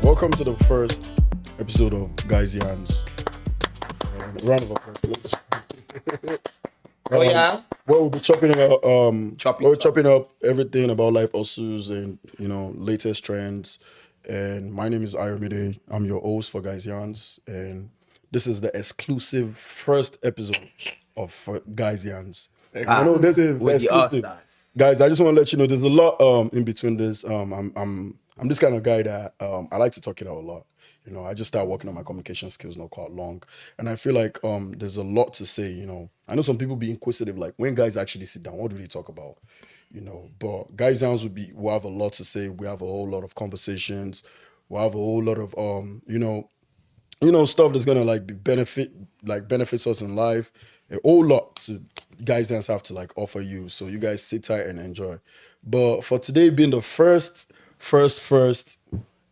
Welcome to the first episode of Guyz Yarnz. Round of applause. Oh yeah. Well, we'll be chopping up everything about life issues and latest trends. And my name is Ayomide. I'm your host for Guyz Yarnz, and this is the exclusive first episode of Guyz Yarnz. I know this is exclusive. Guys, I just want to let you know there's a lot in between this. I'm this kind of guy that I like to talk it out a lot. I just started working on my communication skills not quite long, and I feel like there's a lot to say. I know some people be inquisitive, like when guys actually sit down, what do they talk about? But Guyz Yarnz will have a lot to say. We have a whole lot of conversations. We'll have a whole lot of stuff that's gonna benefits us in life. A whole lot to Guyz Yarnz have to offer you. So you guys sit tight and enjoy. But for today being the first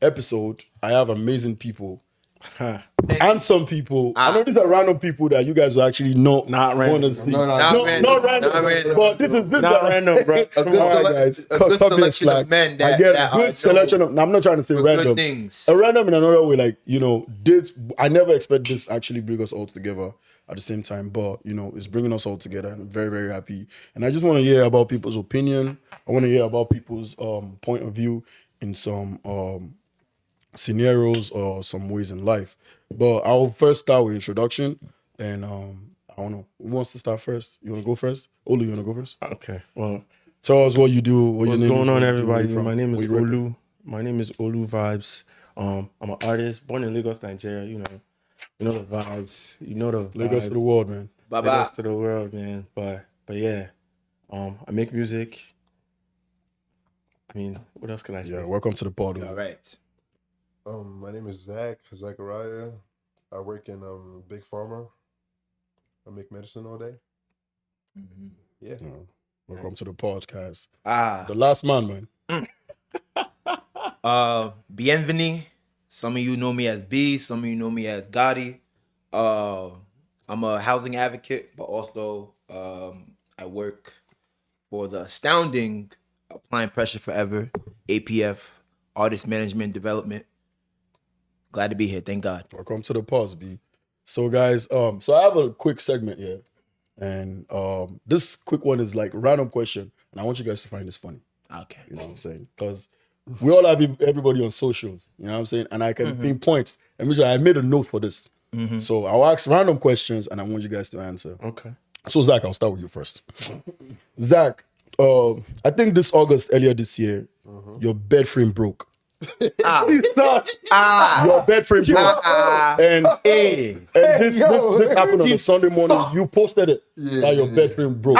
episode, I have amazing people. And some people, I know these are random people that you guys will actually not want to see. Not random. But this is not random, bro. A good selection of men that I get a good selection of. I'm not trying to say random. A random in another way, this. I never expect this actually bring us all together at the same time, but it's bringing us all together, and I'm very, very happy. And I just want to hear about people's opinion. I want to hear about people's point of view in some scenarios or some ways in life. But I'll first start with introduction, and I don't know who wants to start first. You want to go first? Olu, you want to go first? Okay. Well, tell us what you do. What's going on, everybody? My name is Olu. My name is Olu Vibes. I'm an artist born in Lagos, Nigeria. You know the vibes. Lagos to the world, man. Lagos to the world, man. But yeah, I make music. I mean, what else can I say? Yeah, welcome to the pod. All right. My name is Zachariah. I work in Big Pharma. I make medicine all day. Mm-hmm. Yeah. Welcome to the podcast. The last man. Bienvenue. Some of you know me as B. Some of you know me as Gotti. I'm a housing advocate, but also I work for the astounding Applying Pressure Forever, APF, Artist Management Development. Glad to be here. Thank God. Welcome to the pause, B. So, guys, so I have a quick segment here. And this quick one is random question. And I want you guys to find this funny. Okay. You know what I'm saying? Because we all have everybody on socials. You know what I'm saying? And I can pinpoint. And I made a note for this. Mm-hmm. So I'll ask random questions and I want you guys to answer. Okay. So, Zach, I'll start with you first. Zach, I think earlier this year, your bed frame broke. Your bed frame broke. And this happened on a Sunday morning. You posted it that your bed frame broke.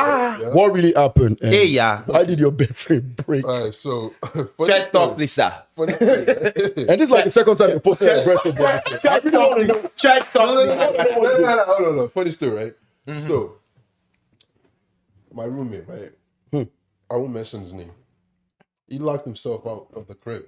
What really happened? And why did your bed frame break? All right, so Get off, Lisa. funny story, right? And this is the second time you posted a bed frame broke. I really want to know. Check something. No. Funny story, right? Mm-hmm. So my roommate, right? I won't mention his name. He locked himself out of the crib.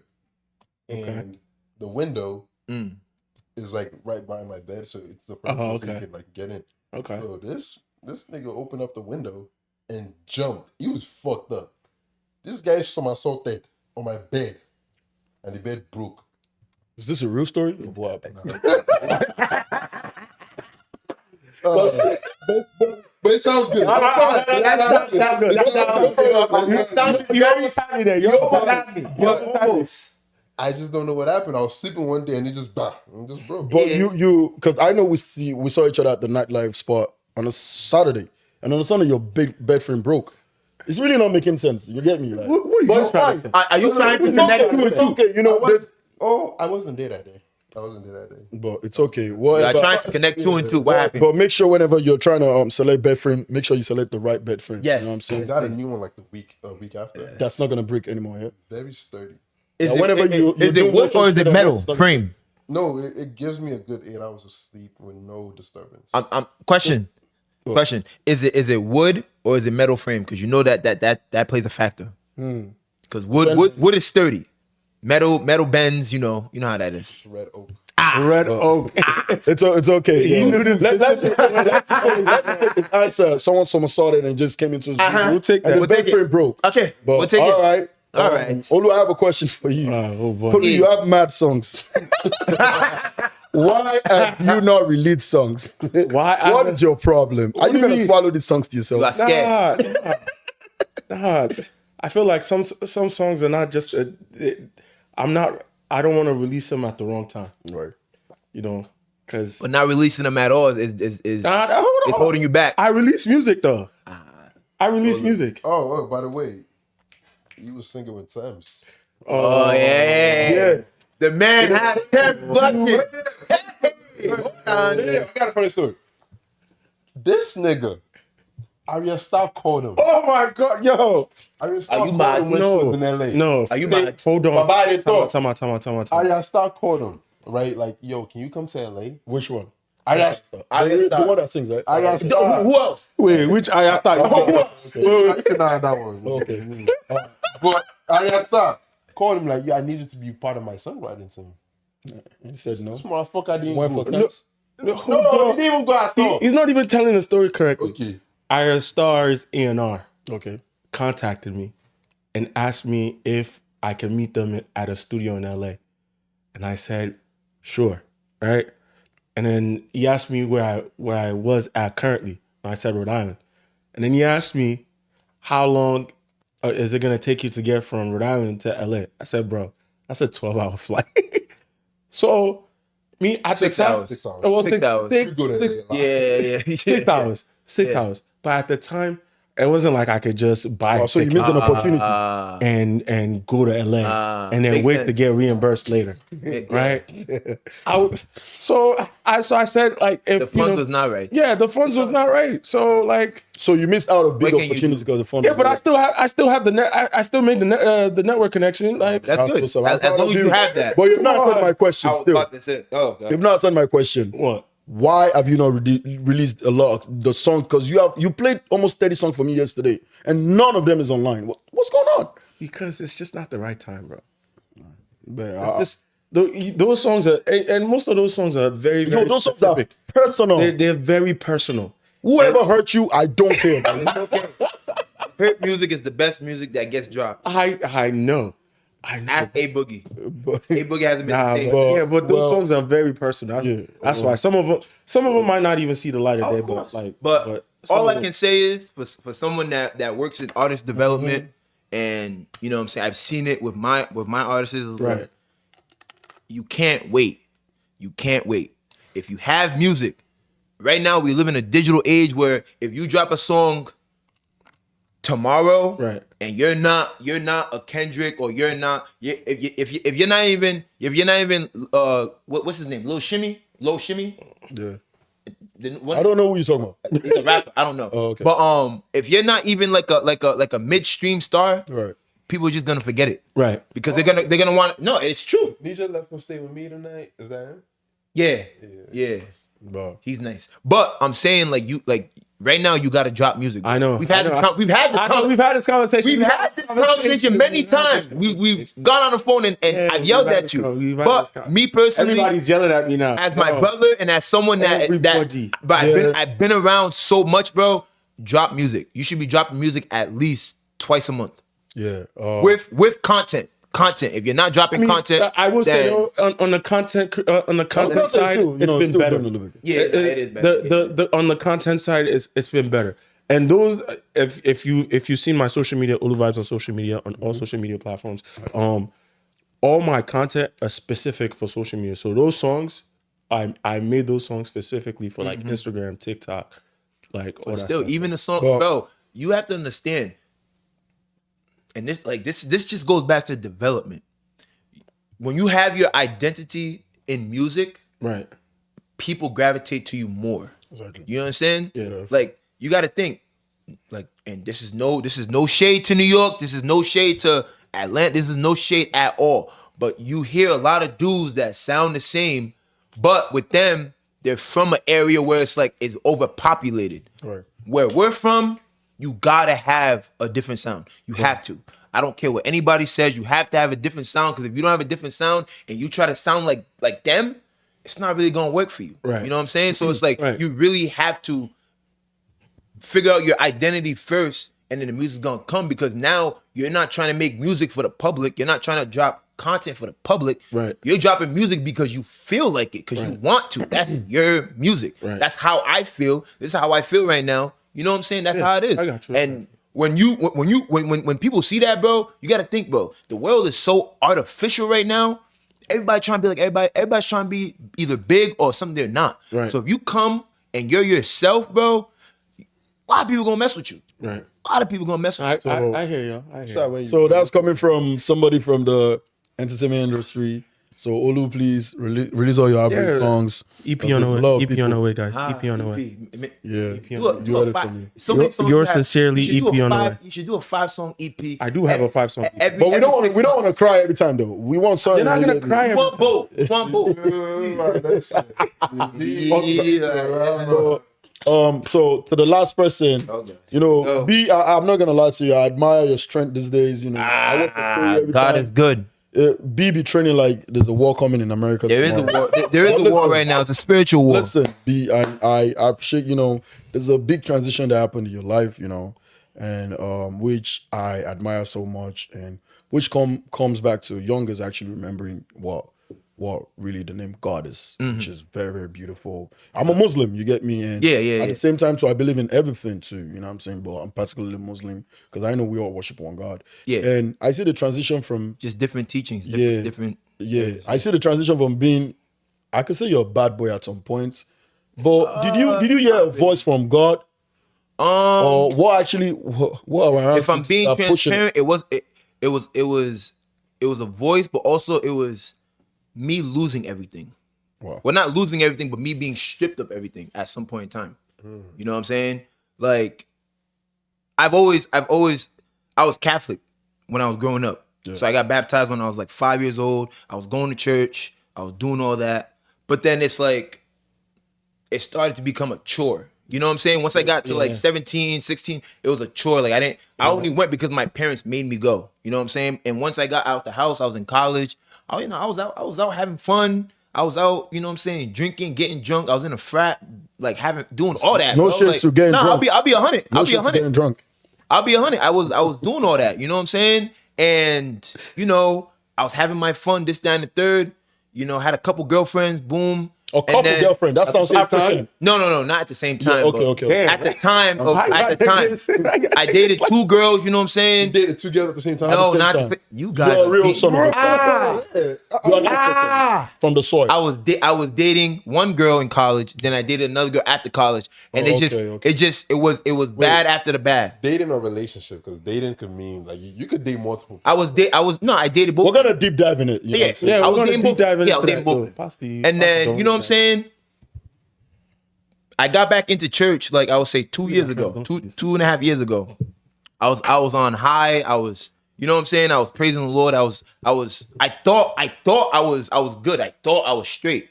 And the window is right by my bed, so it's the front door, so you can get in. Okay. So this nigga opened up the window and jumped. He was fucked up. This guy somersaulted on my bed, and the bed broke. Is this a real story? What happened? But it sounds good. I just don't know what happened. I was sleeping one day and it just broke. But you, because I know we saw each other at the nightlife spot on a Saturday, and on a Sunday your bed frame broke. It's really not making sense. You get me? What are you trying to say? Are you trying to connect two and two? Okay, I wasn't there that day. But it's okay. You're trying to connect two and two. What happened? But make sure whenever you're trying to select bed frame, make sure you select the right bed frame. Yes. You know what I'm saying? I got a new one the week after. That's not gonna break anymore, yeah? Very sturdy. Is it wood or is it metal frame? No, it gives me a good 8 hours of sleep with no disturbance. Question. Is it wood or is it metal frame? Because you know that plays a factor. Because wood is sturdy. Metal bends, you know how that is. Red oak. Red oak. It's okay. He knew this. Let's just take his answer. Someone somersaulted and just came into his room. We'll take that. And the bed frame broke. Okay, But we'll take all it. right. All right. Olu, I have a question for you. Oh boy. Olu, you have mad songs. Why have you not released songs? Why? What is your problem? Are you do you gonna mean? swallow these songs to yourself? You are scared. Nah. I feel like some songs are not just. I don't want to release them at the wrong time. Right. You know, because But not releasing them at all is holding you back. I release music though. I release music. Oh, by the way, you was singing with Thames. Oh yeah. The man had 10 buckets. Hey, hold on. I got a funny story. This nigga, Arya Starr called him. Oh my god, yo! Arya Starr you called mad? him when she was in LA. No. Are you Say, mad? Hold on. Bye-bye, Time out. Arya Starr called him, right? Like, yo, can you come to LA? Which one? Arya Starr. The one that sings, right? Arya Starr. Who else? Wait, which Arya Starr? You can have that one. Okay. But Arya Starr called him like, yo, I need you to be part of my songwriting team. He said no. This motherfucker didn't Went go. for Thames? No, he didn't even go at all. He's not even telling the story correctly. Okay. Arya Starr's A&R Okay. contacted me and asked me if I can meet them at a studio in LA. And I said, sure, right? And then he asked me where I was at currently. And I said Rhode Island. And then he asked me, how long is it going to take you to get from Rhode Island to LA? I said, bro, that's a 12-hour flight. So, me at 6 the time, hours. 6 hours. Well, 6 hours. You go to LA. Yeah. 6 hours. 6 hours. But at the time, it wasn't like I could just buy a So you ticket missed an opportunity. and go to LA and then makes wait sense. to get reimbursed later, right? I said like if The funds was not right. yeah, the funds was not right. So like So you missed out of big What can you opportunities do? because the fund. yeah, was but right. I still have the net. I still made the network connection. Like That's good. what's up. I'm As proud long of as you have that. But you've not answered my question I was still. about to say, oh, God. You've not answered my question. what? Why have you not released a lot of the song? Because you played almost 30 songs for me yesterday, and none of them is online. What's going on? Because it's just not the right time, bro. Man, Those songs are and most of those songs are very very those songs are specific. personal. They're very personal. Whoever hurt you, I don't care. man. Hip music is the best music that gets dropped. I know. Ask A Boogie. But- A Boogie hasn't been the same. But those songs are very personal. That's why some of them might not even see the light of day. course. But some all of I them- can say is for someone that works in artist development, and you know what I'm saying, I've seen it with my artists. Is like, Right. you can't wait. You can't wait. If you have music, right now we live in a digital age where if you drop a song tomorrow, Right. and you're not a Kendrick, or you're not if you're not even what's his name, Lil Shimmy. yeah. The- I don't know who you're talking about. He's a rapper. I don't know. Oh, okay. But if you're not even like a midstream star, Right. people are just gonna forget it right. because they're gonna want. No, it's true. Nisha left gonna stay with me tonight. Is that him? Yeah. Bro. He's nice. But I'm saying right now you gotta drop music. I know. We've had I know. this conversation. We've had this conversation. We've had this conversation many times. We've gone on the phone and Yeah, I've yelled we've had at this you. con- we've had But this con- me personally, Everybody's yelling at me now. as my brother and as someone that Everybody. but Yeah. I've been around so much, bro. Drop music. You should be dropping music at least twice a month Yeah. with content. If you're not dropping content, I will say then- though, on the content side, still, it's been still better. doing a little bit. yeah, it is better. The on the content side, it's been better. And those, if you've seen my social media, Olu Vibes on social media, on all social media platforms, all my content are specific for social media. So those songs, I made those songs specifically for like Instagram, TikTok, like all that Still, stuff. even the song, Well- bro. You have to understand, and this just goes back to development. When you have your identity in music, Right. people gravitate to you more. Exactly. You understand? Yeah. Like you got to think, like, and this is no shade to New York. This is no shade to Atlanta. This is no shade at all. But you hear a lot of dudes that sound the same, but with them, they're from an area where it's overpopulated. Right. Where we're from, you gotta have a different sound. You have to. I don't care what anybody says. You have to have a different sound, because if you don't have a different sound and you try to sound like them, it's not really gonna work for you. Right. You know what I'm saying? So it's like Right. you really have to figure out your identity first and then the music's gonna come, because now you're not trying to make music for the public. You're not trying to drop content for the public. Right. You're dropping music because you feel like it, because you want to. That's your music. Right. That's how I feel. This is how I feel right now. You know what I'm saying? That's how it is. I got you. And when people see that, bro, you gotta think, bro, the world is so artificial right now. Everybody trying to be like everybody. Everybody's trying to be either big or something they're not. Right. So if you come and you're yourself, bro, a lot of people gonna mess with you. Right. A lot of people gonna mess with you. I hear you. I hear you. So that's coming from somebody from the entertainment industry. So Olu, please release all your album songs. EP on the way. EP on the way, guys. EP on the way. Yeah. Do a five, so many songs Yours you have. sincerely, You should do EP a on the five- way. You should do a 5-song EP. I do have a 5-song EP. But we don't want to cry every time though. We want something. They're not gonna cry every One boat. One boat. So to the last person, you know, B, I'm not gonna lie to you. I admire your strength these days. You know, I work for free every God time. is good. B be training like there's a war coming in America. There is a tomorrow. war. There is a war right now. It's a spiritual war. Listen, B, I appreciate, you know, there's a big transition that happened in your life, you know, and which I admire so much, and which comes back to young is actually remembering what really the name God is, which is very, very beautiful. I'm a Muslim, you get me? And at the same time, too, I believe in everything too, you know what I'm saying? But I'm particularly Muslim because I know we all worship one God. Yeah. And I see the transition from just different teachings. Different. Yeah. I see the transition from being, I could say you're a bad boy at some points, but did you hear a voice from God? Or what actually, what around? If I'm being transparent, it was a voice, but also it was me losing everything. Wow. Well, not losing everything, but me being stripped of everything at some point in time. You know what I'm saying? Like, I was Catholic when I was growing up. Yeah. So I got baptized when I was like 5 years old. I was going to church. I was doing all that. But then it's like, it started to become a chore. You know what I'm saying? Once I got to like 17, 16, it was a chore. Like I only went because my parents made me go. You know what I'm saying? And once I got out the house, I was in college. I was out having fun. I was out, you know what I'm saying, drinking, getting drunk. I was in a frat, like doing all that. No shit to getting drunk. I'll be 100. No shit to getting drunk. I'll be 100. I was doing all that. You know what I'm saying? And you know, I was having my fun. This, that, and the third. You know, had a couple girlfriends. Boom. A couple girlfriends. That sounds African. No, not at the same time. Yeah, okay. At the time, I dated 2 girls. You know what I'm saying? You dated 2 girls at the same time? No, not the same. You guys. You're a real son of a father. You're an African from the soil. I was dating one girl in college, then I dated another girl after college, and it was bad after the bad. Dating or relationship? Because dating could mean like you could date multiple. I dated both. We're gonna deep dive in it. We're gonna deep dive into that. And then you know what I'm saying? I got back into church like I would say 2 years ago, 2.5 years ago. I was on high. I was, you know what I'm saying? I was praising the Lord. I thought I was good. I thought I was straight.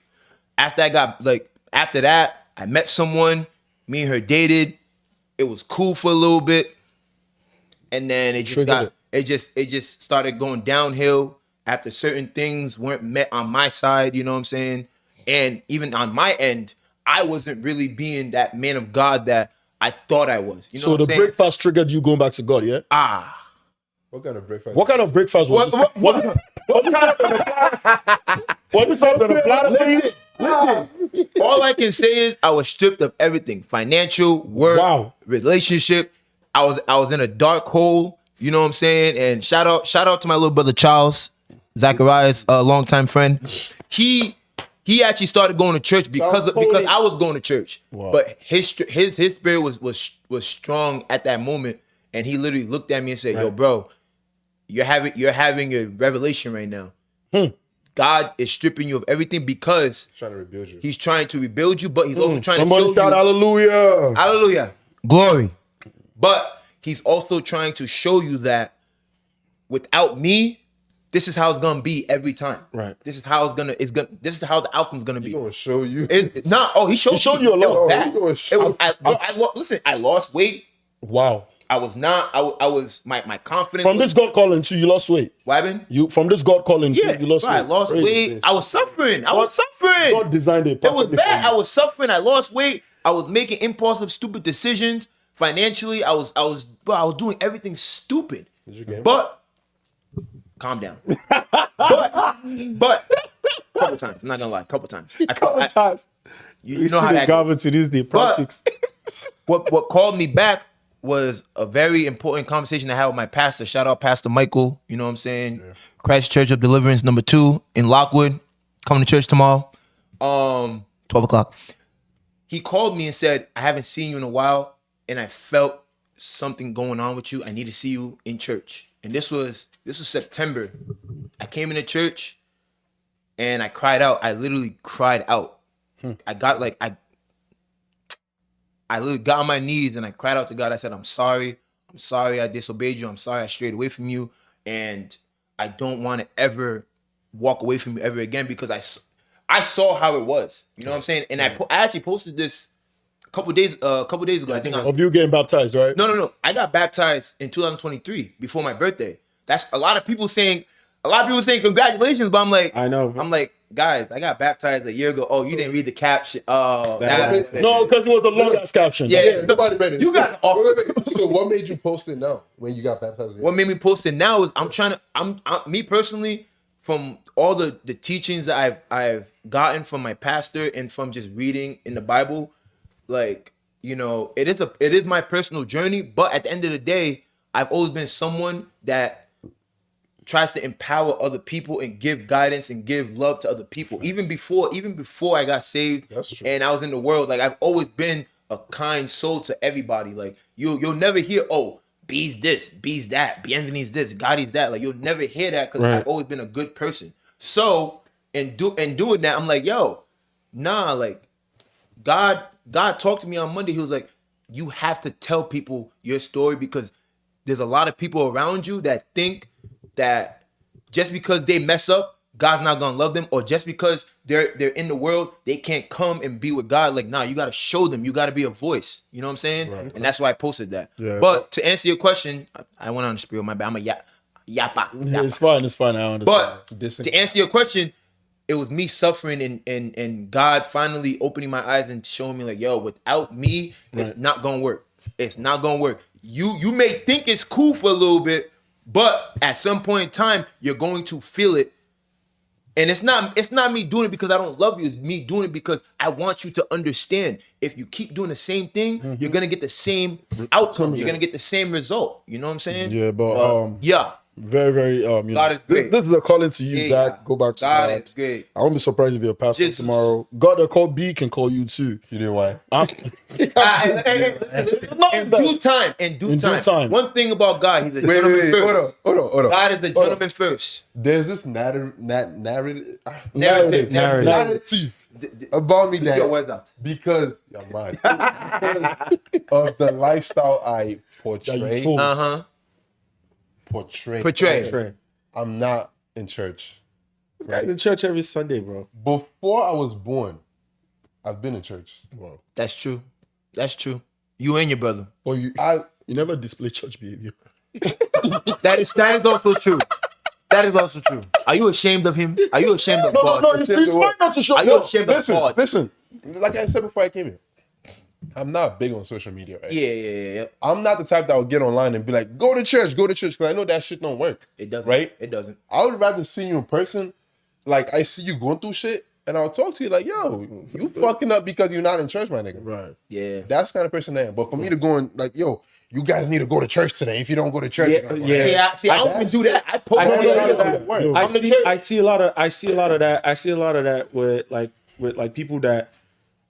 After that, I met someone. Me and her dated. It was cool for a little bit, and then it just started going downhill after certain things weren't met on my side. You know what I'm saying? And even on my end, I wasn't really being that man of God that I thought I was. You know so the breakfast triggered you going back to God, yeah? What kind of breakfast? What kind of breakfast was this? What is up on the platter? Listen, all I can say is I was stripped of everything: financial, work, relationship. I was in a dark hole. You know what I'm saying? And shout out to my little brother Charles Zacharias, a longtime friend. He actually started going to church because I was going to church. Wow. But his spirit was strong at that moment, and he literally looked at me and said, "Yo, bro, you're having a revelation right now. God is stripping you of everything because he's trying to rebuild you. He's trying to rebuild you, but he's also trying to show you. Hallelujah. Hallelujah. Glory. But he's also trying to show you that without me, this is how it's gonna be every time. Right. This is how this is how the outcome's gonna be. He's gonna show you. He showed you a lot. Listen, I lost weight. Wow. I was my confidence. From this God calling to you lost weight. What happened? From this God calling to you lost weight. I lost weight. I was suffering. God designed it. It was bad. I was suffering. I lost weight. I was making impulsive, stupid decisions. Financially, I was doing everything stupid. But calm down. but couple times. I'm not gonna lie, couple times. Couple times. You know how that goes. To this day, but what called me back was a very important conversation I had with my pastor. Shout out Pastor Michael. You know what I'm saying? Yeah. Christ Church of Deliverance #2 in Lockwood. Coming to church tomorrow. 12 o'clock. He called me and said, I haven't seen you in a while, and I felt something going on with you. I need to see you in church. And this was September. I came into church and I cried out. I literally cried out. I literally got on my knees and I cried out to God. I said, I'm sorry. I'm sorry I disobeyed you. I'm sorry I strayed away from you. And I don't want to ever walk away from you ever again, because I saw how it was. You know what I'm saying? And I actually posted this a couple days ago. I think of you getting baptized, right? No. I got baptized in 2023 before my birthday. That's a lot of people saying congratulations, but I'm like, I know. I'm like, guys, I got baptized a year ago. Oh, you didn't read the caption. Oh, no, because it was a long ass caption. Yeah, nobody read it. You got wait. So what made you post it now when you got baptized? What made me post it now is I'm me personally, from all the teachings that I've gotten from my pastor and from just reading in the Bible, like, you know, it is my personal journey, but at the end of the day, I've always been someone that tries to empower other people and give guidance and give love to other people. Even before I got saved and I was in the world, like, I've always been a kind soul to everybody. Like, you'll never hear, oh, B's this, B's that, Bienveni's this, Guyz that. Like, you'll never hear that, because I've always been a good person. So, in doing that, I'm like, yo, nah, like, God talked to me on Monday. He was like, you have to tell people your story, because there's a lot of people around you that think that just because they mess up, God's not gonna love them, or just because they're in the world, they can't come and be with God. Like, nah, you gotta show them. You gotta be a voice. You know what I'm saying? Right. And that's why I posted that. Yeah. But to answer your question, I went on the spiel. My bad. I'm a yappa. Yeah, it's fine. I understand. But to answer your question, it was me suffering and God finally opening my eyes and showing me, like, yo, without me, it's not gonna work. It's not gonna work. You may think it's cool for a little bit, but at some point in time, you're going to feel it. And it's not me doing it because I don't love you. It's me doing it because I want you to understand. If you keep doing the same thing, you're gonna get the same outcome. You're gonna get the same result. You know what I'm saying? Yeah, but yeah. Very, very. God is great. This is a calling to you, Zach. Go back to God. God is great. I won't be surprised if you're a pastor tomorrow. God that called B can call you too. You know why? In due time. In due time. One thing about God, he's a gentleman first. Hold on. God is a gentleman first. There's this narrative about me that because you're mad. Because of the lifestyle I portray. Portray. I'm not in church. Right? I'm in church every Sunday, bro. Before I was born, I've been in church. Wow. That's true. You and your brother. Or you never display church behavior. That is also true. That is also true. Are you ashamed of him? Are you ashamed of God? No, it's smart not to show. Are you ashamed of God? Listen, like I said before I came here, I'm not big on social media, right? Yeah. I'm not the type that will get online and be like, go to church, because I know that shit don't work. It doesn't. Right? It doesn't. I would rather see you in person. Like, I see you going through shit, and I'll talk to you like, yo, you fucking up because you're not in church, my nigga. Right. Yeah. That's the kind of person I am. But for me to go and like, yo, you guys need to go to church today. If you don't go to church, I don't even do that. I post I see a lot of that with people that,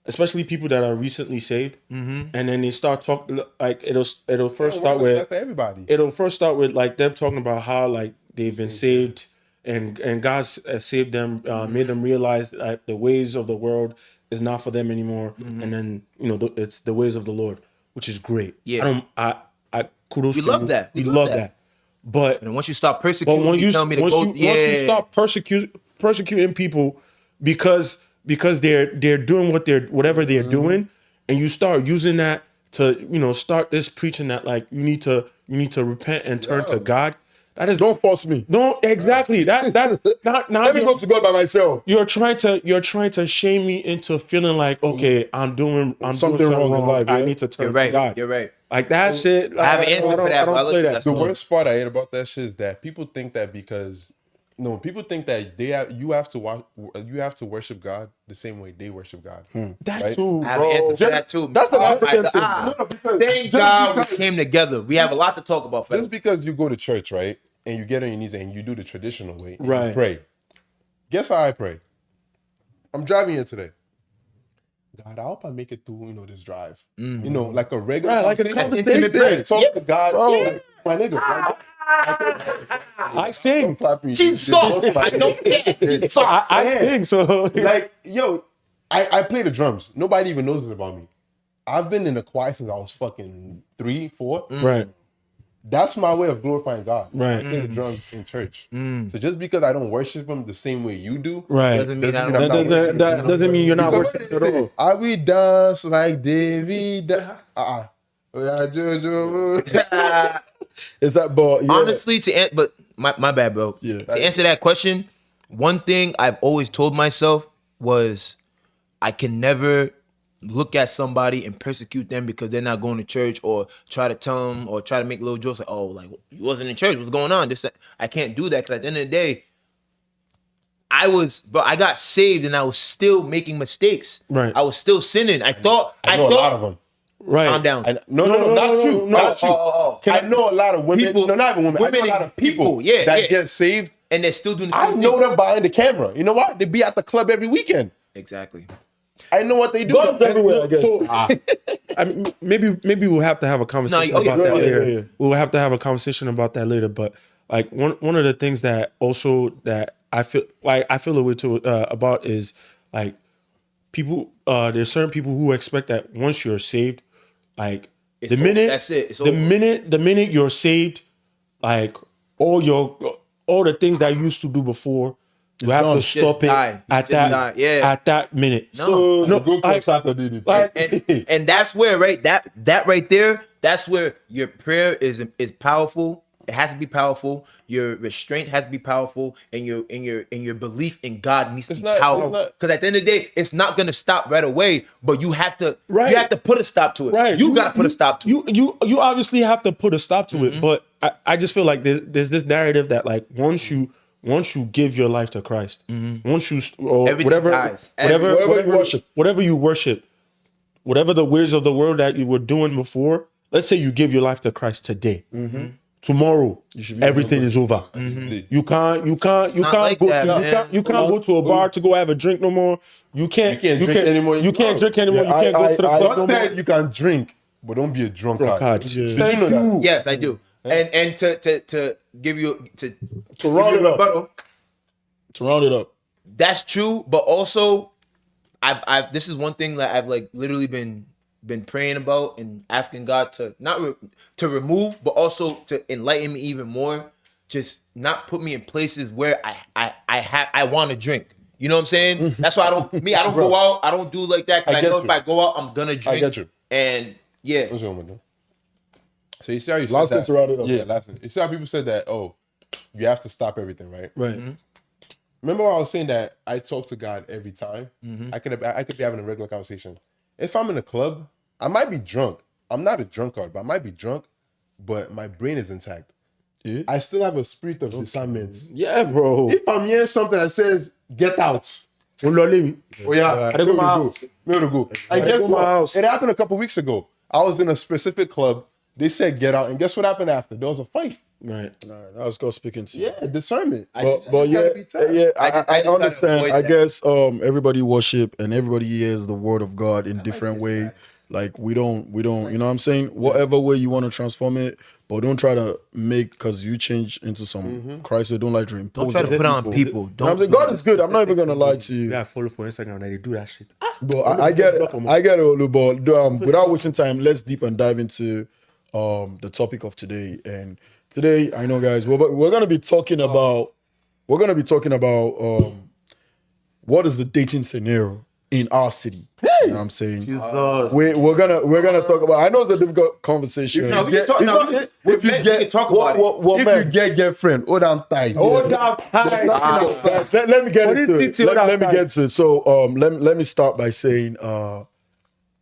especially people that are recently saved, and then they start talking like it'll first start with everybody. It'll first start with like them talking about how like they've been saved and God saved them, made them realize that the ways of the world is not for them anymore, and then it's the ways of the Lord, which is great. Yeah, I kudos. We love that. We love that. But once you stop persecuting, once you stop persecuting people because they're doing whatever they're doing, and you start using that to start this preaching that like you need to repent and turn to God. That is, don't force me. No, exactly. That's not. Let me go to God by myself. You're trying to shame me into feeling like, okay, I'm doing something wrong in life. I need to turn to God. You're right. Like that shit. I have an answer for that, but I'll let play you that. guys The know. worst part I hate about that shit is that people think that because people think that you have to worship God the same way they worship God. That right? too, I have an answer bro. for that too. That's an African thing. No, because Thank just God we because- came together. We have a lot to talk about. Just Fellas. because you go to church, right, and you get on your knees and you do the traditional way, and Right. you pray. Guess how I pray? I'm driving here today. God, I hope I make it through, this drive. Like a regular, Right, like a Intimate conversation. prayer. Talk to God, Bro. my nigga. I sing. Clap me. She's soft. I don't care. She's soft. I sing. So Like, yo, I play the drums. Nobody even knows this about me. I've been in the choir since I was fucking 3, 4. right. That's my way of glorifying God. Right. I play the drums in church. So just because I don't worship him the same way you do, Right. Doesn't mean I I'm don't. not worshiping That doesn't mean you're not Because working what at they all. say, I will dance like David. Oh, yeah, Jojo. Is that, but yeah. Honestly, but my bad, bro. Yeah. To answer that question, one thing I've always told myself was I can never look at somebody and persecute them because they're not going to church, or try to tell them or try to make little jokes like, oh, like you wasn't in church, what's going on? This, I can't do that because at the end of the day, I got saved and I was still making mistakes. Right. I was still sinning. I thought I know a lot of them. Right. Calm down. No, not you. Not you. I know a lot of women. People- no, not even women. I know a lot of people yeah, that yeah. get saved. And they're still doing the I same know thing. them behind the camera. You know what? They be at the club every weekend. Exactly. I know what they do. God's everywhere, I guess. I mean, maybe we'll have to have a conversation No, okay, about that yeah, later. yeah. We'll have to have a conversation about that later. But like one of the things that also that I feel a way to about is like people. There's certain people who expect that once you're saved, like It's the over. minute That's it. It's the over. minute you're saved, like all the things that you used to do before, you have to stop it die. at Just that die. Yeah. at that minute. So No, go like- club Saturday. like and that's where that right there, that's where your prayer is powerful. It has to be powerful. Your restraint has to be powerful, and your belief in God needs to be powerful. Because at the end of the day, it's not gonna stop right away. But you have to Right. you have to put a stop to it. Right. You gotta put a stop to it. You obviously have to put a stop to it, but I just feel like there's this narrative that like once you give your life to Christ, once you or Everything whatever dies. whatever you worship, whatever the ways of the world that you were doing before, let's say you give your life to Christ today. Tomorrow, everything is over. You can't not like that, man. you can't go to a bar to go have a drink no more. You can't drink anymore. You can't drink anymore. Yeah, You can't go to the club no God more. said you can drink, but don't be a drunkard. God. Did you know that? Yes, I do. And to give you to round give you it up. rebuttal, To round it up. that's true, but also I've this is one thing that I've like literally been praying about and asking God to not to remove, but also to enlighten me even more. Just not put me in places where I want to drink. You know what I'm saying? That's why I don't go out. I don't do like that because I know if I go out, I'm gonna drink. I get you. And yeah, What's wrong with them? So you see how you Last said thing that? to round it up. Yeah, last thing. You see how people said that? Oh, you have to stop everything, right? Right. Remember when I was saying that I talk to God every time? I could be having a regular conversation. If I'm in a club, I might be drunk. I'm not a drunkard, but I might be drunk, but my brain is intact. Yeah. I still have a spirit of discernment. Yeah, bro. If I'm hearing something that says "get out," oh yeah, I go my house. Where to go? I guess go my what? house. It happened a couple weeks ago. I was in a specific club. They said "get out," and guess what happened after? There was a fight. Right. That was God speaking to you. Yeah, discernment. But yeah, gotta be tough. yeah, I just try to understand. avoid I that. guess everybody worship and everybody hears the word of God in different way. Like we don't, you know what I'm saying? Whatever way you want to transform it, but don't try to make because you change into some Christ. Don't like to impose. don't try to it put on people. people. You know what I'm saying? God is good. I'm not even gonna lie to you. Yeah, I follow for Instagram and they do that shit. But I get it. I get it, Olu, but without wasting time, let's deep and dive into the topic of today. And today, I know, guys, we're gonna be talking about what is the dating scenario in our city. You know what I'm saying? We're gonna talk about. I know it's a difficult conversation. No, we can talk. No, we can talk about it. If you get girlfriend, hold on tight. Guys, let me get into it. Let me get to it. So let me start by saying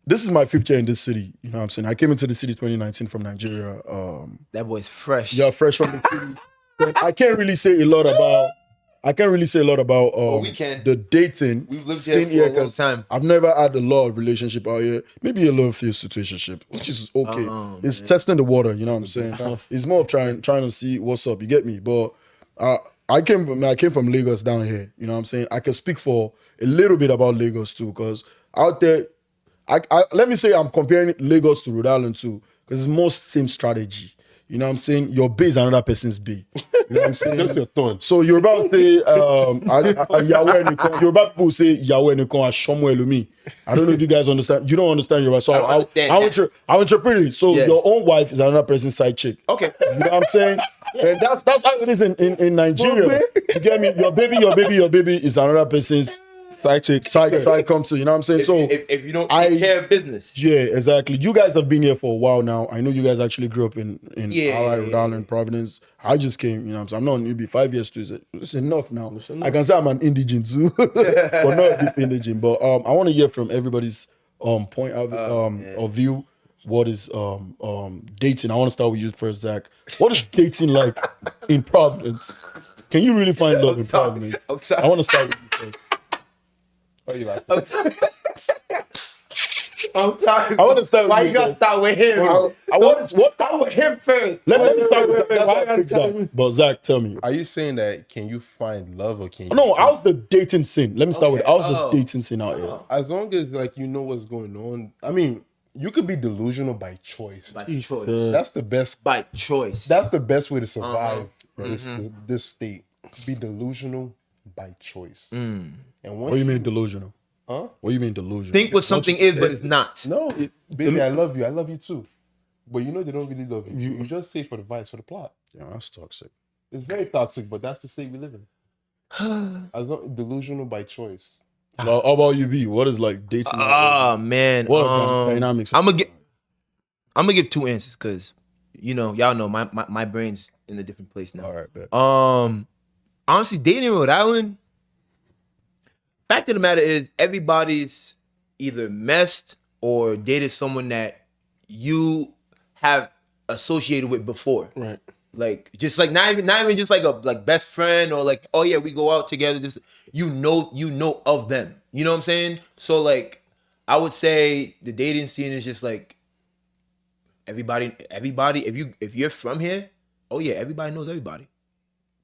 this is my 5th year in this city. You know what I'm saying? I came into the city 2019 from Nigeria. That boy's fresh. Yeah, fresh from the city. But I can't really say a lot about. we can. The dating. We've lived scene here for a long because time. I've never had a lot of relationship out here. Maybe a little few situationship, which is okay. It's testing the water. You know what I'm saying? It's more of trying to see what's up. You get me? But I came from Lagos down here. You know what I'm saying? I can speak for a little bit about Lagos too, because out there, let me say I'm comparing Lagos to Rhode Island too, because it's most same strategy. You know what I'm saying? Your bay is another person's bay. You know what I'm saying? Just your tone. So Yoruba say, Yoruba people say Yahweh Nikon Ashomo Elumi. I don't know if you guys understand. You don't understand Yoruba, so I'll interpret it. So your own wife is another person's side chick. Okay. You know what I'm saying? And that's how it is in Nigeria. You get me? Your baby is another person's side chick. Side comes to, you know what I'm saying? So if you don't take care of business. Yeah, exactly. You guys have been here for a while now. I know you guys actually grew up in Rhode Island, Providence. I just came, you know what I'm saying? I'm not a newbie. 5 years too. It's enough now. I can say I'm an indigent too, but not a deep indigent. But I want to hear from everybody's point of view. What is dating? I want to start with you first, Zach. What is dating like in Providence? Can you really find love in Providence? I want to start with you first. Oh, you like? I'm sorry. I want to start. Why you gotta start with him? I want to start with him first. Let me start with Zach. But Zach, tell me. Are you saying that can you find love or can you? No, how's the dating scene? Let me start with how's the dating scene out here? As long as like you know what's going on. I mean, you could be delusional by choice. That's the best. By choice. That's the best way to survive this state. Be delusional by choice. And what do you mean delusional? Huh? What do you mean delusional? Think what something is, but it's not. No, baby, I love you. I love you too. But you know they don't really love you. You just say for the vibes, for the plot. Yeah, that's toxic. It's very toxic, but that's the state we live in. As long delusional by choice. How about you, B? What is like dating? Man. What dynamics? I'm gonna give 2 answers because y'all know my brain's in a different place now. All right, bet. Honestly, dating in Rhode Island. Fact of the matter is, everybody's either messed or dated someone that you have associated with before. Right. Like just like not even just like a best friend or like, oh yeah, we go out together. Just you know of them. You know what I'm saying? So like I would say the dating scene is just like everybody, if you're from here, oh yeah, everybody knows everybody.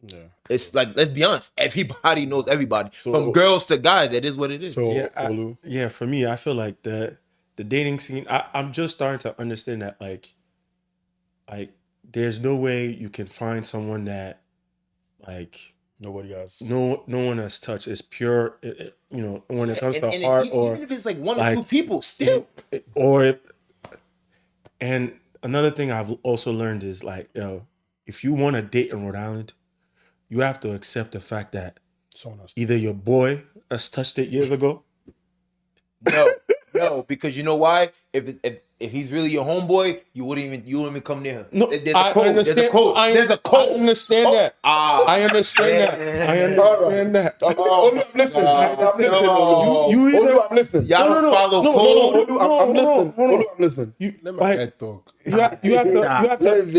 Yeah. It's like, let's be honest, everybody knows everybody. From girls to guys, that is what it is. So for me, I feel like the dating scene, I'm just starting to understand that like there's no way you can find someone that like nobody has. No one has touched. It's pure, when it comes to art or even if it's like one or two people, still. And another thing I've also learned is like, if you want to date in Rhode Island, you have to accept the fact that either your boy has touched it years ago. No, because you know why? If he's really your homeboy, you wouldn't even come near her. No, there's a code. There's a code. I understand that. I understand that. I'm listening. I'm listening. Y'all don't follow code. I'm listening. You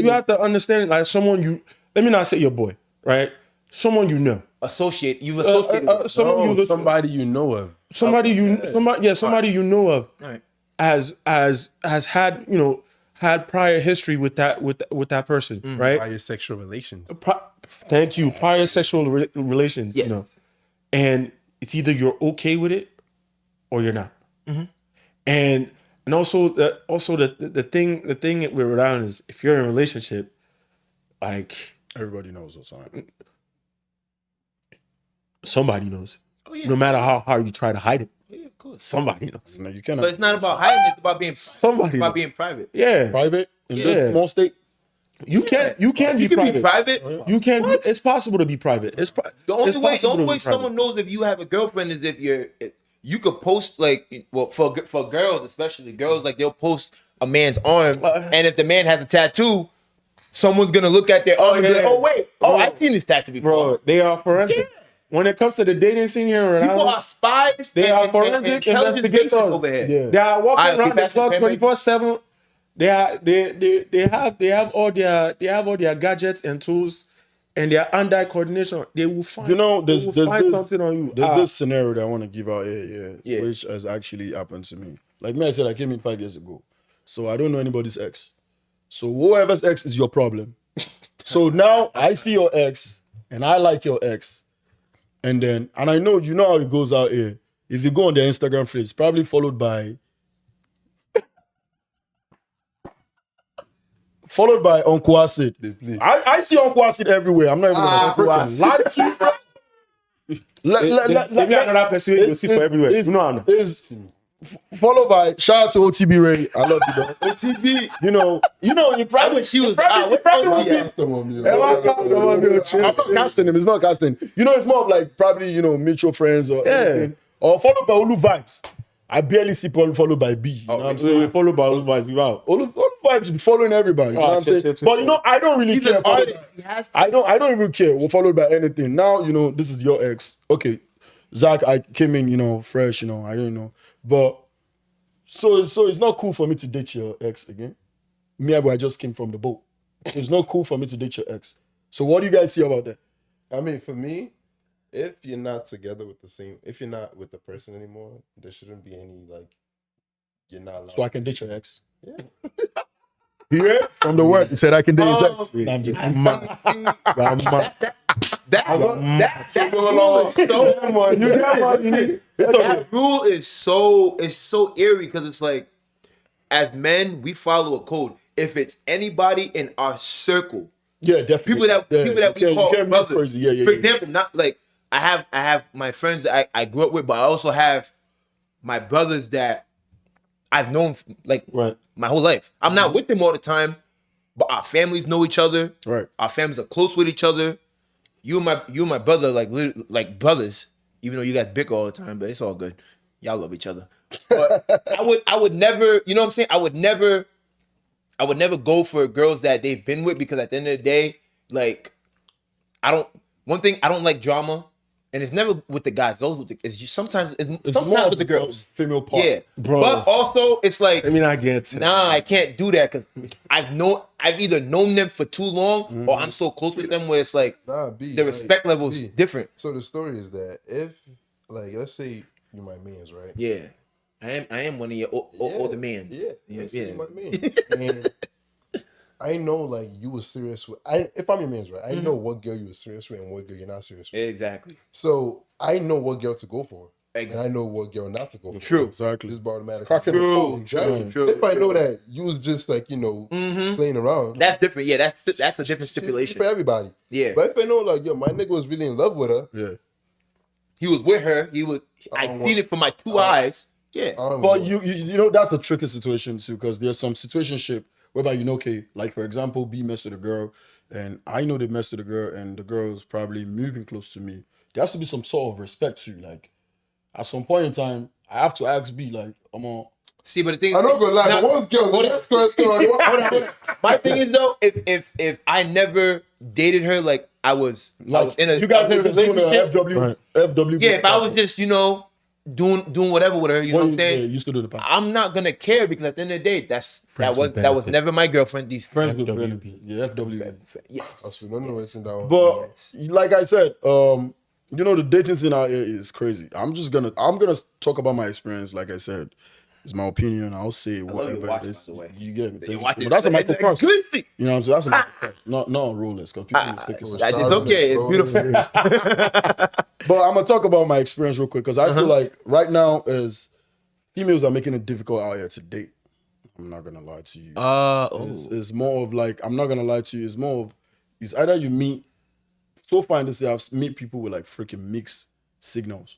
have to understand, like someone let me not say your boy, right? Someone you know. You've associated with. Somebody you know of. Somebody you know of. Right. Has had had prior history with that person, right? Prior sexual relations. Thank you. Prior sexual relations. Yes. And it's either you're okay with it or you're not. Mm-hmm. And also the thing with Rhode Island is if you're in a relationship, like everybody knows what's on. Somebody knows. Oh, yeah. No matter how hard you try to hide it. Yeah, of course. Somebody knows. No, you cannot. But it's not about hiding. It's about being being private. Yeah, private in this small state. You can be private. You can. It's possible to be private. The only way someone knows if you have a girlfriend is if you could post like for girls, especially girls, like they'll post a man's arm, and if the man has a tattoo, someone's gonna look at their arm and be like, oh wait, I've seen this tattoo before. Bro, they are forensic. when it comes to the dating scene here in Rhode People Island, are spies. they are and forensic intelligence investigators bases over here. Yeah. They are walking Alright, around the keep clock asking 24/7. They have all their gadgets and tools, and they are under coordination. They will find there's find this, something on you. There's this scenario that I want to give out here, Yeah. which has actually happened to me. Like me, I said I came in 5 years ago, so I don't know anybody's ex. So whoever's ex is your problem. So now I see your ex, and I like your ex, and I know you know how it goes out here. If you go on their Instagram feed, it's probably followed by Uncle Acid. I see Uncle Acid everywhere. I'm not even gonna freaking lie to you, bro. Maybe another person you see for everywhere. Is followed by shout out to OTB Ray. I love you, bro. OTB, you probably wish she was probably Yeah. I'm not casting him. It's not casting. It's more of like probably mutual friends or anything. Or followed by Olu Vibes. I barely see people followed by B. You know what I'm saying? Followed by Olu Vibes. Wow. Olu Vibes be following everybody. You know what I'm saying? But I don't really care. I don't even care. We're followed by anything. Now, this is your ex. Okay. Zach, I came in, fresh, I don't know. But so it's not cool for me to date your ex again. Me, I just came from the boat. It's not cool for me to date your ex. So what do you guys see about that? I mean, for me, if you're not together if you're not with the person anymore, there shouldn't be any you're not allowed. So I can date your ex. Yeah. Yeah. From the word, he said I can date his ex. That rule is so eerie because it's like, as men, we follow a code. If it's anybody in our circle, yeah, definitely. people that we call brothers. Yeah. For example, not like I have my friends that I grew up with, but I also have my brothers that I've known my whole life. I'm not with them all the time, but our families know each other. Right. Our families are close with each other. You and my brother like brothers, even though you guys bicker all the time, but it's all good. Y'all love each other. But I would never, you know what I'm saying? I would never go for girls that they've been with, because at the end of the day, I don't like drama. And it's never with the guys. Sometimes more with the girls. Female part. Yeah, bro. But also, it's like, I mean, I get it. Nah, I can't do that because I've either known them for too long, or I'm so close with them where it's like the respect level is different. So the story is that if, let's say you're my man's, right? Yeah, I am one of your older mans. Yeah, you're my man. And I know you was serious with. If I'm your man's, right, I know what girl you were serious with and what girl you're not serious with. Exactly. So I know what girl to go for. Exactly. And I know what girl not to go for. True. Exactly. Just automatically. True. If I know that you was just playing around, that's different. Yeah, that's a different stipulation for everybody. Yeah. But if I know my nigga was really in love with her, Yeah. He was with her. I seen it from my two eyes. Yeah. But you that's a tricky situation too, because there's some situationship whereby okay, like for example, B messed with a girl, and I know they messed with a girl, and the girl's probably moving close to me. There has to be some sort of respect too. At some point in time, I have to ask B, I'm on. See, but the thing, I'm not gonna lie. One girl, let's go. Hold on. My thing is though, if I never dated her, I was in a, you guys never doing a FW. Yeah, if I was just doing whatever with her, you know what I'm saying? Yeah, you still do the past. I'm not gonna care, because at the end of the day, that was never my girlfriend. These Friends with benefit. Yeah, FW. Yes. I don't know what's in that one. But like I said, the dating scene out here is crazy. I'm gonna talk about my experience. Like I said, it's my opinion. I'll say whatever it is. You get me? But that's a microphone. You know what I'm saying? That's a microphone. Not a Rolex, because people it's okay. It's beautiful. But I'm gonna talk about my experience real quick, because I feel like right now is females are making it difficult out here to date. I'm not gonna lie to you. It's more of I'm not gonna lie to you. It's more of either you meet. So far in this year, I've met people with freaking mixed signals.